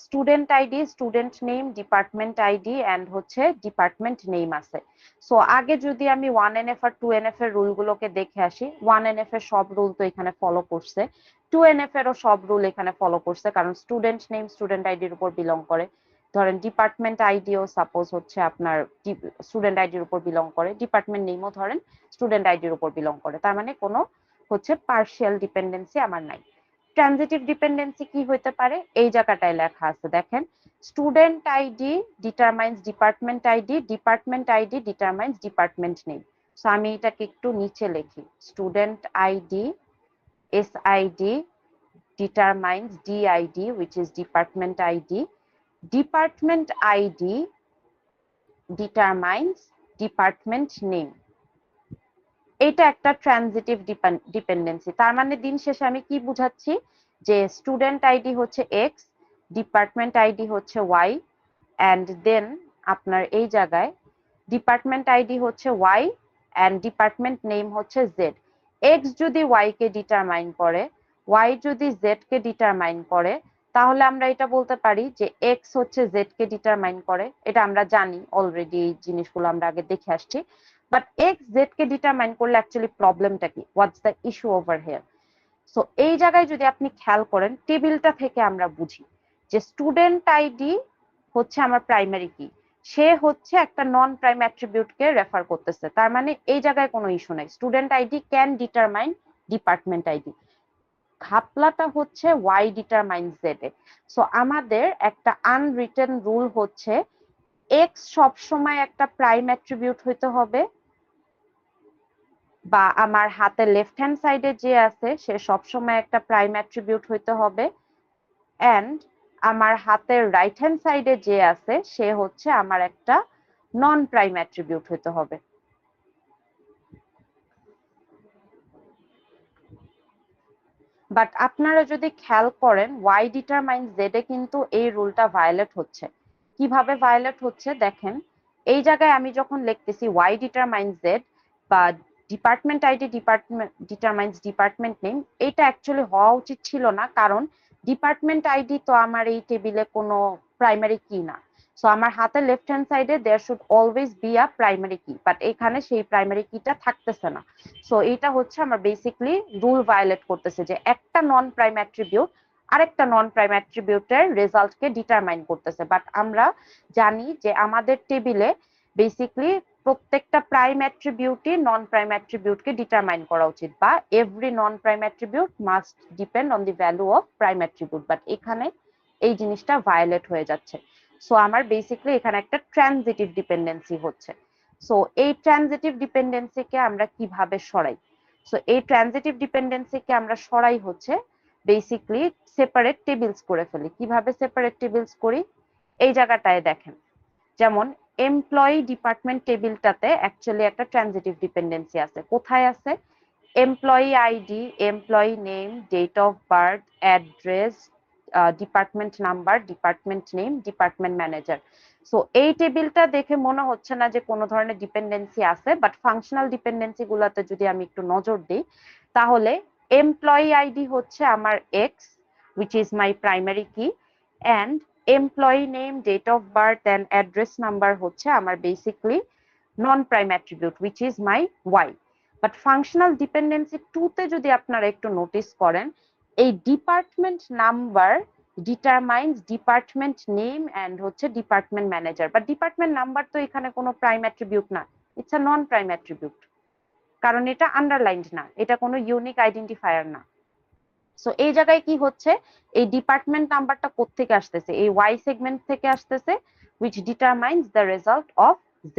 student ID, student name, department ID and হচ্ছে ডিপার্টমেন্ট নেম আছে। সো আগে যদি আমি 1NF আর 2NF এর রুল গুলোকে দেখে আসি, 1NF এর সব রুল তো এখানে ফলো করছে, 2NF এরও সব রুল এখানে ফলো করছে, কারণ স্টুডেন্ট নেম স্টুডেন্ট আইডির উপর বিলং করে। ধরেন ডিপার্টমেন্ট আইডিও সাপোজ হচ্ছে আপনার স্টুডেন্ট আইডির উপর বিলং করে, ডিপার্টমেন্ট নেমও ধরেন স্টুডেন্ট আইডির উপর বিলং করে। তার মানে কোনো হচ্ছে পার্শিয়াল ডিপেন্ডেন্সি আমার নাই। ট্রানজিটিভ ডিপেন্ডেন্সি কি হতে পারে, এই জায়গাটায় লেখা আছে দেখেন, student ID determines department ID, department ID determines department name. So আমি এটাকে একটু নিচে লিখি, student ID SID determines DID which is department ID, department ID determines department name। এটা একটা ট্রানজিটিভ ডিপেন্ডেন্সি। তার মানে দিন শেষে আমি কি বুঝাচ্ছি, যে স্টুডেন্ট আইডি হচ্ছে এক্স, ডিপার্টমেন্ট আইডি হচ্ছে ওয়াই, এন্ড দেন আপনার এই জায়গায় ডিপার্টমেন্ট আইডি হচ্ছে ওয়াই এন্ড ডিপার্টমেন্ট নেম হচ্ছে জেড। এক্স যদি ওয়াই কে ডিটারমাইন করে, ওয়াই যদি জেড কে ডিটারমাইন করে, তাহলে আমরা এটা বলতে পারি যে এক্স হচ্ছে জেড কে ডিটারমাইন করে। এটা আমরা জানি অলরেডি, এই জিনিসগুলো আমরা আগে দেখে আসছি। But x Z K determine করলে অ্যাকচুয়ালি প্রবলেমটা কি, what's the issue over here? So এই জায়গায় যদি আপনি খেয়াল করেন, টেবিলটা থেকে আমরা বুঝি যে স্টুডেন্ট আইডি হচ্ছে আমার প্রাইমারি কি, সে হচ্ছে একটা নন প্রাইম অ্যাট্রিবিউটকে রেফার করতেছে। তার মানে এই জায়গায় কোনো ইস্যু নাই, student ID can determine department ID. ঘাপলাটা হচ্ছে ওয়াই ডিটারমাইন জেড এ। সো আমাদের একটা আনরিটেন রুল হচ্ছে এক্স সবসময় একটা প্রাইম অ্যাট্রিবিউট হইতে হবে, বা আমার হাতের লেফট হ্যান্ড সাইডে যে আছে সে সবসময় একটা প্রাইম অ্যাট্রিবিউট হইতে হবে, এন্ড আমার হাতের রাইট হ্যান্ড সাইডে যে আছে সে হচ্ছে আমার একটা নন প্রাইম অ্যাট্রিবিউট হইতে হবে। বাট আপনারা যদি খেয়াল করেন, ওয়াই ডিটারমাইন্স জেড এ কিন্তু এই রুলটা ভায়োলেট হচ্ছে। কিভাবে ভায়োলেট হচ্ছে দেখেন, এই জায়গায় আমি যখন লিখতেছি ওয়াই ডিটারমাইন্স জেড বা department ID determines department name, এটা অ্যাকচুয়ালি হওয়া উচিত ছিল না, কারণ ডিপার্টমেন্ট আইডি তো আমার এই টেবিলে কোনো প্রাইমারি কি না। সো আমার হাতের লেফট হ্যান্ড সাইডে there should always be a primary key, but এখানে সেই প্রাইমারি কিটা থাকতেছে না। সো এটা হচ্ছে আমার বেসিক্যালি রুল ভায়োলেট করতেছে যে একটা নন প্রাইম অ্যাট্রিবিউট আরেকটা নন প্রাইম অ্যাট্রিবিউটের রেজাল্টকে ডিটারমাইন করতেছে। বাট আমরা জানি যে আমাদের টেবিলে বেসিক্যালি প্রত্যেকটা প্রাইম অ্যাট্রিবিউটই নন প্রাইম অ্যাট্রিবিউটকে ডিটারমাইন করা উচিত, বা every non prime attribute must depend on the value of prime attribute. But এখানে এই জিনিসটা ভায়োলেট হয়ে যাচ্ছে। সো আমার বেসিক্যালি এখানে একটা ট্রানজিটিভ ডিপেন্ডেন্সি হচ্ছে। সো এই ট্রানজিটিভ ডিপেন্ডেন্সিকে আমরা কিভাবে সরাই? সো এই ট্রানজিটিভ ডিপেন্ডেন্সিকে আমরা সরাই হচ্ছে বেসিক্যালি সেপারেট টেবিলস করে ফেলি। কিভাবে সেপারেট টেবিলস করি? এই জায়গাটায় দেখেন, যেমন এমপ্লয়ি ডিপার্টমেন্ট টেবিলটাতে অ্যাকচুয়ালি একটা ট্রানজিটিভ ডিপেন্ডেন্সি আছে। কোথায় আছে? Employee ID, employee name, date of birth, address, department number, department name, department manager. So এই টেবিলটা দেখে মনে হচ্ছে না যে কোনো ধরনের ডিপেন্ডেন্সি আছে, বাট ফাংশনাল ডিপেন্ডেন্সি গুলাতে যদি আমি একটু নজর দিই, তাহলে এমপ্লয়ি আইডি হচ্ছে আমার x, which is my primary key, and employee name, date of birth and address number হচ্ছে আমার basically non prime attribute, which is my y. But functional dependency 2 তে যদি আপনারা একটু নোটিস করেন, এই department number determines department name and হচ্ছে department manager. But department number তো এখানে কোনো প্রাইম অ্যাট্রিবিউট না, it's a non prime attribute, কারণ এটা আন্ডারলাইন্ড না, এটা কোনো ইউনিক আইডেন্টিফায়ার না। সো এই জায়গায় কি হচ্ছে, এই ডিপার্টমেন্ট নাম্বারটা কোত্থেকে আসতেছে? এই ওয়াই সেগমেন্ট থেকে আসতেছে, which determines the result of z।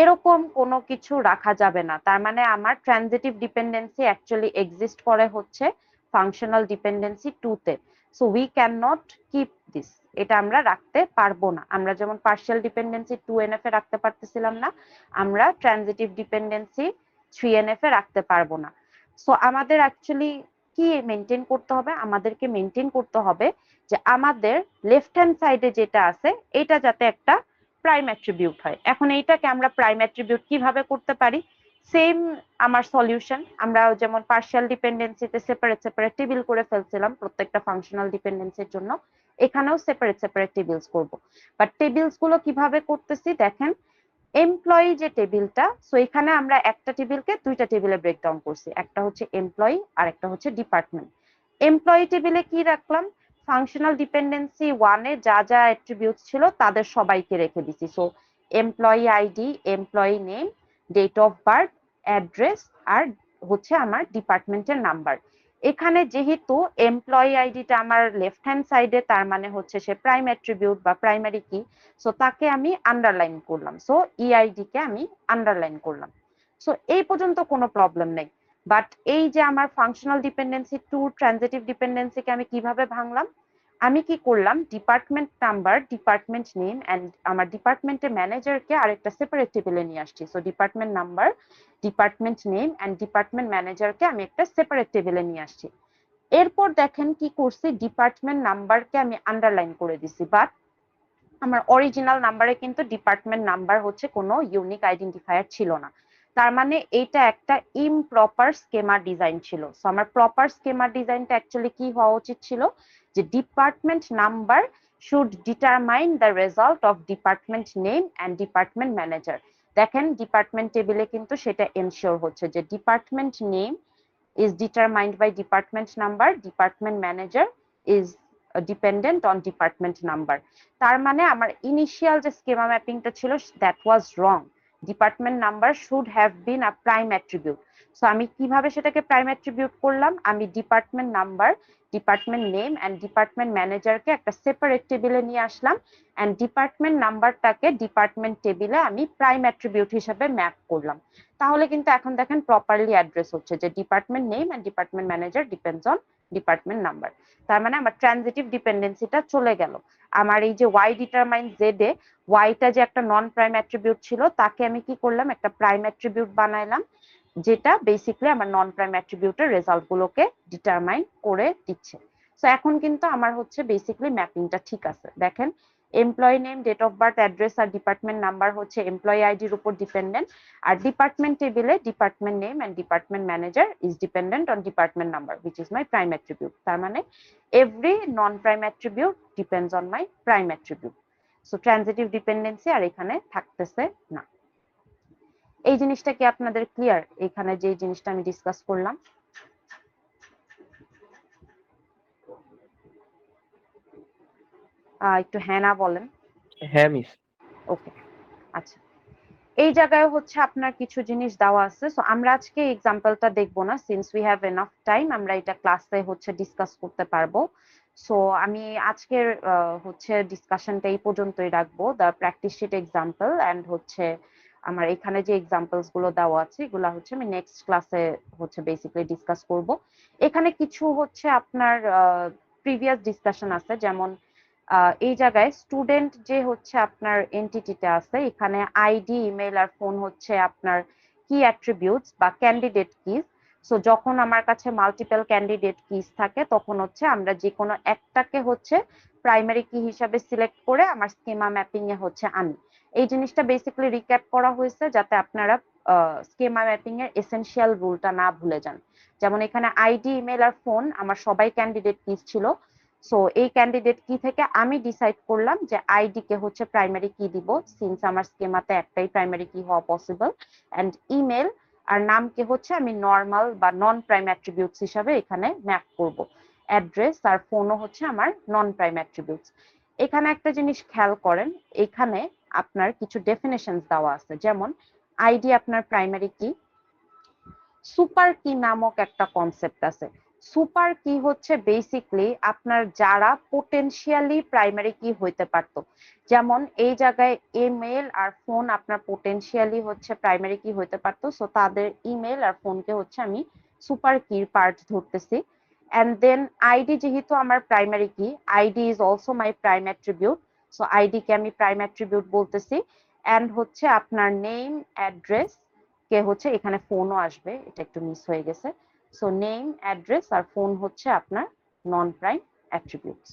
এরকম কোনো কিছু রাখা যাবে না। তার মানে আমার ট্রানজিটিভ ডিপেন্ডেন্সি অ্যাকচুয়ালি এক্সিস্ট করে হচ্ছে ফাংশনাল ডিপেন্ডেন্সি 2 তে। So we can not keep this, এটা আমরা রাখতে পারবো না। আমরা যেমন পার্শিয়াল ডিপেন্ডেন্সি 2NF এ রাখতে পারতেছিলাম না, আমরা ট্রানজিটিভ ডিপেন্ডেন্সি 3NF এ রাখতে পারবো না। সো আমাদের অ্যাকচুয়ালি কি মেনটেন করতে হবে? আমাদেরকে মেনটেন করতে হবে যে আমাদের লেফট হ্যান্ড সাইডে যেটা আছে এটা যাতে একটা প্রাইম অ্যাট্রিবিউট হয়। এখন এইটাকে আমরা প্রাইম অ্যাট্রিবিউট কিভাবে করতে পারি? সেম আমার সলিউশন, আমরা যেমন পার্শিয়াল ডিপেন্ডেন্সিতে সেপারেট সেপারেট টেবিল করে ফেলছিলাম প্রত্যেকটা ফাংশনাল ডিপেন্ডেন্সির জন্য, এখানেও সেপারেট সেপারেট টেবিলস করব। বাট টেবিলস গুলো কিভাবে করতেছি দেখেন, এমপ্লয়ি যে টেবিলটা, সো এখানে আমরা একটা টেবিলকে দুইটা টেবিলে ব্রেকডাউন করছি, একটা হচ্ছে এমপ্লয়ি আর একটা হচ্ছে ডিপার্টমেন্ট। এমপ্লয়ি টেবিলে কি রাখলাম? ফাংশনাল ডিপেন্ডেন্সি 1 এ যা যা অ্যাট্রিবিউটস ছিল তাদের সবাইকে রেখে দিছি। So employee ID, employee name, date of birth, address আর হচ্ছে আমার ডিপার্টমেন্টের নাম্বার। এখানে যেহেতু এমপ্লয়ি আইডিটা আমার লেফট হ্যান্ড সাইডে, তার মানে হচ্ছে সে প্রাইম অ্যাট্রিবিউট বা প্রাইমারি কি, সো তাকে আমি আন্ডারলাইন করলাম। সো ইআইডি কে আমি আন্ডারলাইন করলাম। সো এই পর্যন্ত কোনো প্রবলেম নেই। বাট এই যে আমার ফাংশনাল ডিপেন্ডেন্সি 2 ট্রানজিটিভ ডিপেন্ডেন্সিকে আমি কিভাবে ভাঙলাম? আমি কি করলাম, department number, department name and আমার ডিপার্টমেন্টের ম্যানেজারকে আরেকটা সেপারেট টেবিলে নিয়ে আসছি। So department number, department name and department ম্যানেজারকে আমি একটা সেপারেট টেবিলে নিয়ে আসছি। এরপর দেখেন কি করছি, ডিপার্টমেন্ট নাম্বারকে আমি আন্ডারলাইন করে দিছি, বাট আমার অরিজিনাল নাম্বারে কিন্তু ডিপার্টমেন্ট নাম্বার হচ্ছে কোনো ইউনিক আইডেন্টিফায়ার ছিল না। তার মানে এইটা একটা ইমপ্রপার স্কেমা ডিজাইন ছিল। সো আমার প্রপার স্কেমা ডিজাইনটা অ্যাকচুয়ালি কি হওয়া উচিত ছিল, যে department number should determine the result of department name and department manager. দেখেন ডিপার্টমেন্ট টেবিলে কিন্তু সেটা এনশিওর হচ্ছে যে department name is determined by department number, department manager is dependent on department number। তার মানে আমার ইনিশিয়াল যে স্কেমা ম্যাপিংটা ছিল that was wrong, department number should have been a prime attribute. So আমি কিভাবে সেটাকে প্রাইম অ্যাট্রিবিউট করলাম, আমি department number, department name and department ম্যানেজারকে একটা সেপারেট টেবিলে নিয়ে আসলাম এন্ড ডিপার্টমেন্ট নাম্বারটাকে ডিপার্টমেন্ট টেবিলে আমি প্রাইম অ্যাট্রিবিউট হিসেবে ম্যাপ করলাম। তাহলে কিন্তু এখন দেখেন প্রপারলি অ্যাড্রেস হচ্ছে যে department name and department manager depends on department number. তার মানে আমার ট্রানজিটিভ ডিপেন্ডেন্সিটা চলে গেল। আমার এই যে ওয়াই ডিটারমাইন জেড এ ওয়াইটা যে একটা নন প্রাইম অ্যাট্রিবিউট ছিল, তাকে আমি কি করলাম, একটা প্রাইম অ্যাট্রিবিউট বানাইলাম, যেটা বেসিক্যালি আমার নন প্রাইম অ্যাট্রিবিউটের রেজাল্ট গুলোকে ডিটারমাইন করে দিচ্ছে। সো এখন কিন্তু আমার হচ্ছে বেসিক্যালি ম্যাপিংটা ঠিক আছে। দেখেন employee name, date of birth, address আর ডিপার্টমেন্ট নাম্বার হচ্ছে এমপ্লয়ি আইডির উপর ডিপেন্ডেন্ট, আর ডিপার্টমেন্ট টেবিলে department name and department manager is dependent on department number which is my prime attribute। তার মানে every non prime attribute depends on my prime attribute। So transitive dependency আর এখানে থাকতেছে না। এই জিনিসটা কি আপনাদের ক্লিয়ার? এখানে যে জিনিসটা আমি ডিসকাস করলাম। একটু হ্যাঁ না বলেন। হ্যাঁ মিস। ওকে, আচ্ছা। এই জায়গায় হচ্ছে আপনার কিছু জিনিস দেওয়া আছে। সো আমরা আজকে এক্সাম্পলটা দেখবো না, since we have enough time আমরা এটা ক্লাসে হচ্ছে ডিসকাস করতে পারবো। সো আমি আজকের হচ্ছে ডিসকাশনটা এই পর্যন্তই রাখবো, the practice sheet example and হচ্ছে আমার এখানে যে এক্সাম্পলস গুলো দেওয়া আছে এগুলা হচ্ছে আমি নেক্সট ক্লাসে হচ্ছে বেসিক্যালি ডিসকাস করব। এখানে কিছু হচ্ছে আপনার প্রিভিয়াস ডিসকাশন আছে, যেমন এই জায়গায় স্টুডেন্ট যে হচ্ছে আপনার এন্টিটিটা আছে, এখানে আইডি, ইমেল আর ফোন হচ্ছে আপনার কি অ্যাট্রিবিউটস বা ক্যান্ডিডেট কিজ। সো যখন আমার কাছে মাল্টিপল ক্যান্ডিডেট কিজ থাকে তখন হচ্ছে আমরা যে কোনো একটাকে হচ্ছে প্রাইমারি কি হিসাবে সিলেক্ট করে আমার স্কিমা ম্যাপিং এ হচ্ছে আনি। এই জিনিসটা বেসিক্যালি রিক্যাপ করা হয়েছে যাতে আপনারা স্কিমা ম্যাপিং এর এসেনশিয়াল রুলটা না ভুলে যান। যেমন এখানে আইডি, ইমেল আর ফোন আমার সবাই ক্যান্ডিডেট কিজ ছিল। সো এই ক্যান্ডিডেট কি থেকে আমি ডিসাইড করলাম যে আইডি কে হচ্ছে প্রাইমারি কি দিব, সিন্স আমার স্কিমাতে একটাই প্রাইমারি কি হওয়া পসিবল, এন্ড ইমেল আর নামকে হচ্ছে আমি নর্মাল বা নন প্রাইম অ্যাট্রিবিউটস হিসাবে এখানে ম্যাপ করব। অ্যাড্রেস আর ফোনও হচ্ছে আমার নন প্রাইম অ্যাট্রিবিউটস। এখানে একটা জিনিস খেয়াল করেন, এখানে আপনার কিছু ডেফিনেশনস দেওয়া আছে, যেমন আইডি আপনার প্রাইমারি কি, সুপার কি নামক একটা কনসেপ্ট আছে। সুপার কি হচ্ছে বেসিকলি আপনার যারা পোটেনশিয়ালি প্রাইমারি কি হইতে পারতো, যেমন এই জায়গায় ইমেল আর ফোন আপনার পোটেনশিয়ালি হচ্ছে প্রাইমারি কি হইতে পারতো, সো তাদের ইমেল আর ফোনকে হচ্ছে আমি সুপার কির পার্ট ধরতেছি। এন্ড দেন আইডি যেহেতু আমার primary key, ID is also my prime attribute, so ID কে আমি প্রাইম অ্যাট্রিবিউট বলতেছি। এন্ড হচ্ছে আপনার নেম, অ্যাড্রেস কে হচ্ছে এখানে ফোনও আসবে, এটা একটু মিস হয়ে গেছে। সো নেম, অ্যাড্রেস আর ফোন হচ্ছে আপনার নন প্রাইম অ্যাট্রিবিউটস।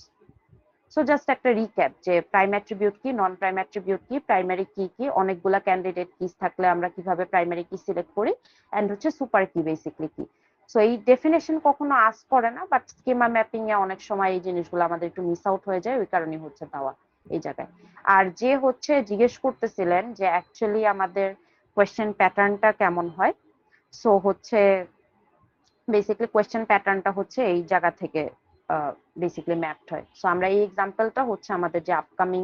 সো জাস্ট একটা রিক্যাপ যে প্রাইম অ্যাট্রিবিউট কি, নন প্রাইম অ্যাট্রিবিউট কি, প্রাইমারি কি কি, অনেকগুলা ক্যান্ডিডেট কিস থাকলে আমরা কিভাবে প্রাইমারি কি সিলেক্ট করি, এন্ড হচ্ছে সুপার কি বেসিক্যালি কি। সো এই ডেফিনেশন কখনো আস্ক করে না, বাট স্কিমা ম্যাপিং এ অনেক সময় এই জিনিসগুলো আমাদের একটু মিস আউট হয়ে যায়, ওই কারণে হচ্ছে দেওয়া এই জায়গায়। আর যে হচ্ছে জিজ্ঞেস করতেছিলেন যে অ্যাকচুয়ালি আমাদের কোয়েশ্চেন প্যাটার্নটা কেমন হয়, সো হচ্ছে বেসিক্যালি কোয়েশ্চেন প্যাটার্নটা হচ্ছে এই জায়গা থেকে বেসিক্যালি ম্যাপড হয়। সো আমরা এই এক্সাম্পলটা হচ্ছে আমাদের যে আপকামিং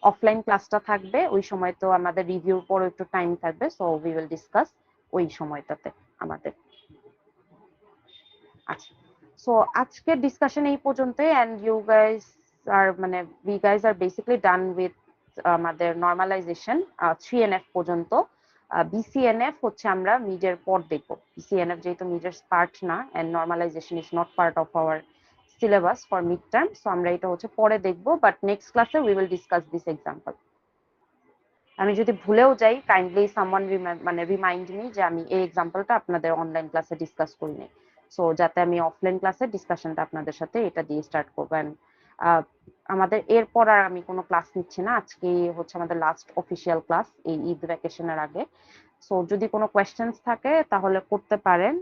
অফলাইন ক্লাসটা থাকবে ওই সময় তো আমাদের রিভিউর পর একটু টাইম থাকবে, সো উই উইল ডিসকাস ওই সময়টাতে আমাদের। আচ্ছা, সো আজকের ডিসকাশন এই পর্যন্তই, এন্ড ইউ গাইস আর মানে we guys are basically done with আমাদের নর্মালাইজেশন 3NF পর্যন্ত। BCNF হচ্ছে আমরা মিডের পর দেখবো। BCNF যেহেতু মিডের পার্ট না, and normalization is not part of our syllabus for mid term, so আমরা এটা হচ্ছে পরে দেখবো, বাট নেক্সট ক্লাসে we will discuss this example. আমি যদি ভুলেও যাই কাইন্ডলি সামওয়ান মানে রিমাইন্ড মি যে আমি এই এক্সাম্পলটা আপনাদের অনলাইন ক্লাসে ডিসকাস করিনি, সো যাতে আমি অফলাইন ক্লাসে ডিসকাশনটা আপনাদের সাথে এটা দিয়ে স্টার্ট করবো। আমাদের এরপর আর আমি কোনো ক্লাস নিচ্ছি না, আজকে হচ্ছে আমাদের লাস্ট অফিসিয়াল ক্লাস এই ঈদ ভ্যাকেশনের আগে। সো যদি কোনো কোয়েশ্চেন্স থাকে তাহলে করতে পারেন,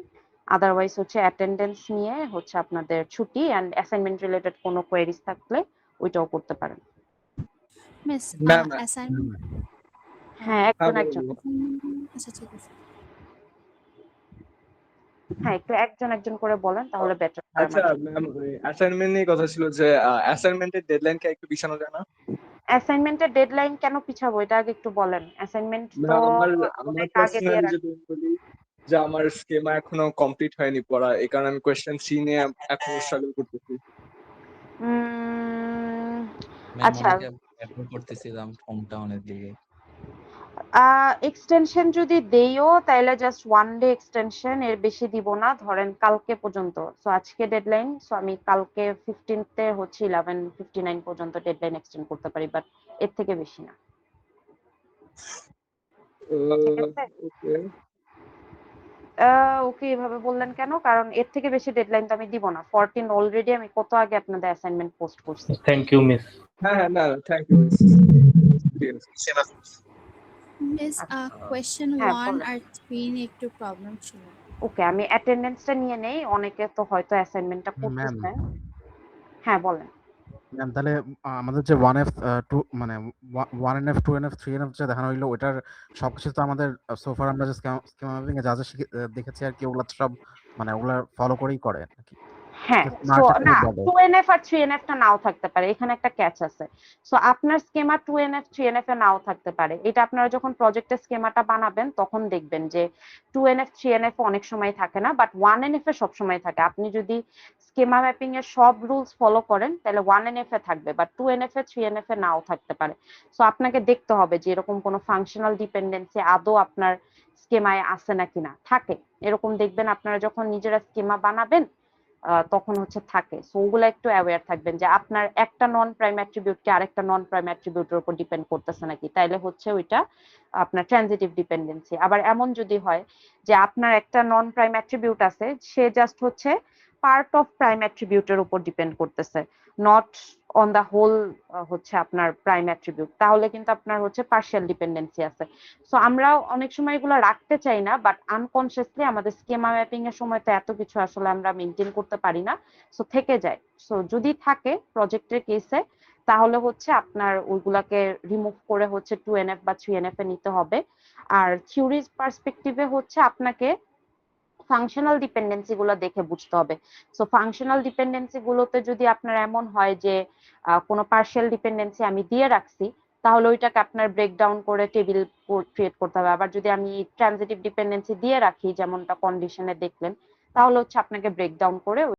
আদারওয়াইজ হচ্ছে অ্যাটেন্ডেন্স নিয়ে হচ্ছে আপনাদের ছুটি, এন্ড অ্যাসাইনমেন্ট রিলেটেড কোনো কোয়েরিজ থাকলে ওইটাও করতে পারেন। মিস না না অ্যাসাইনমেন্ট হ্যাঁ, একজন একজন আচ্ছা ঠিক আছে। হ্যাঁ, একটু একজন একজন করে বলেন তাহলে বেটার হয় আচ্ছা আমার। ম্যাম, অ্যাসাইনমেন্ট নিয়ে কথা ছিল যে অ্যাসাইনমেন্টের ডেডলাইন কে একটু পিছানো যায় না? অ্যাসাইনমেন্টের ডেডলাইন কেন পিছাবো এটা আগে একটু বলেন। অ্যাসাইনমেন্ট তো আমার আমার অনেক আগে দিয়ে পার্সোনালি রাখি। যদি বলি যে আমার স্কেমা এখনো কমপ্লিট হয়নি পড়া, এই কারণে আমি কোয়েশ্চেন সি নিয়ে এখন স্ট্রাগল করতেছি। আচ্ছা, অ্যাপ্লাই করতেছিলাম হোম টাউনের দিকে। এক্সটেনশন যদি দেইও তাহলে জাস্ট ওয়ান ডে এক্সটেনশন, এর বেশি দিব না, ধরেন কালকে পর্যন্ত। সো আজকে ডেডলাইন, সো আমি কালকে 15th হচ্ছে 11:59 পর্যন্ত ডেডলাইন এক্সটেন্ড করতে পারি, বাট এর থেকে বেশি না। ঠিক আছে, ওকে ওকে এভাবে বললেন কেন? কারণ এর থেকে বেশি ডেডলাইন তো আমি দিব না। 14 অলরেডি আমি কত আগে আপনাদের অ্যাসাইনমেন্ট পোস্ট করছি। Thank you miss. হ্যাঁ না thank you miss. Miss question হ্যাঁ, 1 বলেন। আর 3 নিয়ে একটু প্রবলেম ছিল। ওকে, আমি অ্যাটেন্ডেন্সটা নিয়ে নেই, অনেকে তো হয়তো অ্যাসাইনমেন্টটা করতেছে। হ্যাঁ বলেন। ম্যাম তাহলে আমাদের যে 1F 2 মানে 1NF 2NF 3NF যে দেখানো হইলো ওটার সবকিছু তো আমাদের সোফার আমরা যে স্কিমা ম্যাপিং এ যা যা দেখেছি আর কি ওগুলা তো সব মানে ওগুলা ফলো করেই করে নাকি? হ্যাঁ, সো মার্কেট না বলে 2NF আর 3NF টা নাও থাকতে পারে, এখানে একটা ক্যাচ আছে। সো আপনার স্কেমা 2NF 3NF এ নাও থাকতে পারে। এটা আপনারা যখন প্রজেক্টের স্কেমাটা বানাবেন তখন দেখবেন যে 2NF 3NF অনেক সময় থাকে না, বাট 1NF এ সব সময় থাকে। আপনি যদি স্কেমা ম্যাপিং এর সব রুলস ফলো করেন তাহলে 1NF এ থাকবে, বাট 2NF এ 3NF এ নাও থাকতে পারে। সো আপনাকে দেখতে হবে যে এরকম কোনো ফাংশনাল ডিপেন্ডেন্সি আদৌ আপনার স্কেমায় আছে নাকি না। থাকে, এরকম দেখবেন আপনারা যখন নিজেরা স্কেমা বানাবেন তখন হচ্ছে থাকে। সো ওগুলো একটু অ্যাওয়্যার থাকবেন যে আপনার একটা নন প্রাইম অ্যাট্রিবিউট কি আরেকটা নন প্রাইম অ্যাট্রিবিউটের উপর ডিপেন্ড করতেছে নাকি, তাইলে হচ্ছে ওইটা আপনার ট্রানজিটিভ ডিপেন্ডেন্সি। আবার এমন যদি হয় যে আপনার একটা নন প্রাইম অ্যাট্রিবিউট আছে, সে জাস্ট হচ্ছে পার্ট অফ প্রাইম অ্যাট্রিবিউটের উপর ডিপেন্ড করতেছে, নট অন দা হোল হচ্ছে আপনার প্রাইম অ্যাট্রিবিউট, তাহলে কিন্তু আপনার হচ্ছে পার্শিয়াল ডিপেন্ডেন্সি আছে। সো আমরা অনেক সময় এগুলো রাখতে চাই না, বাট আনকনসিয়াসলি আমাদের স্কেমা ম্যাপিং এর সময় তো এত কিছু আসলে আমরা মেনটেন করতে পারি না, সো থেকে যায়। সো যদি থাকে প্রজেক্টের কেসে তাহলে হচ্ছে আপনার ওইগুলাকে রিমুভ করে হচ্ছে 2NF বা 3NF এ নিতে হবে। আর থিওরিজ পার্সপেক্টিভে হচ্ছে আপনাকে ফাংশনাল ডিপেন্ডেন্সি গুলো দেখে বুঝতে হবে। সো ফাংশনাল ডিপেন্ডেন্সি গুলোতে যদি আপনার এমন হয় যে কোনো পার্শিয়াল ডিপেন্ডেন্সি আমি দিয়ে রাখছি, তাহলে ওইটাকে আপনার ব্রেকডাউন করে টেবিল ক্রিয়েট করতে হবে। আবার যদি আমি ট্রানজিটিভ ডিপেন্ডেন্সি দিয়ে রাখি যেমনটা কন্ডিশনে দেখলেন, তাহলে হচ্ছে আপনাকে ব্রেকডাউন করে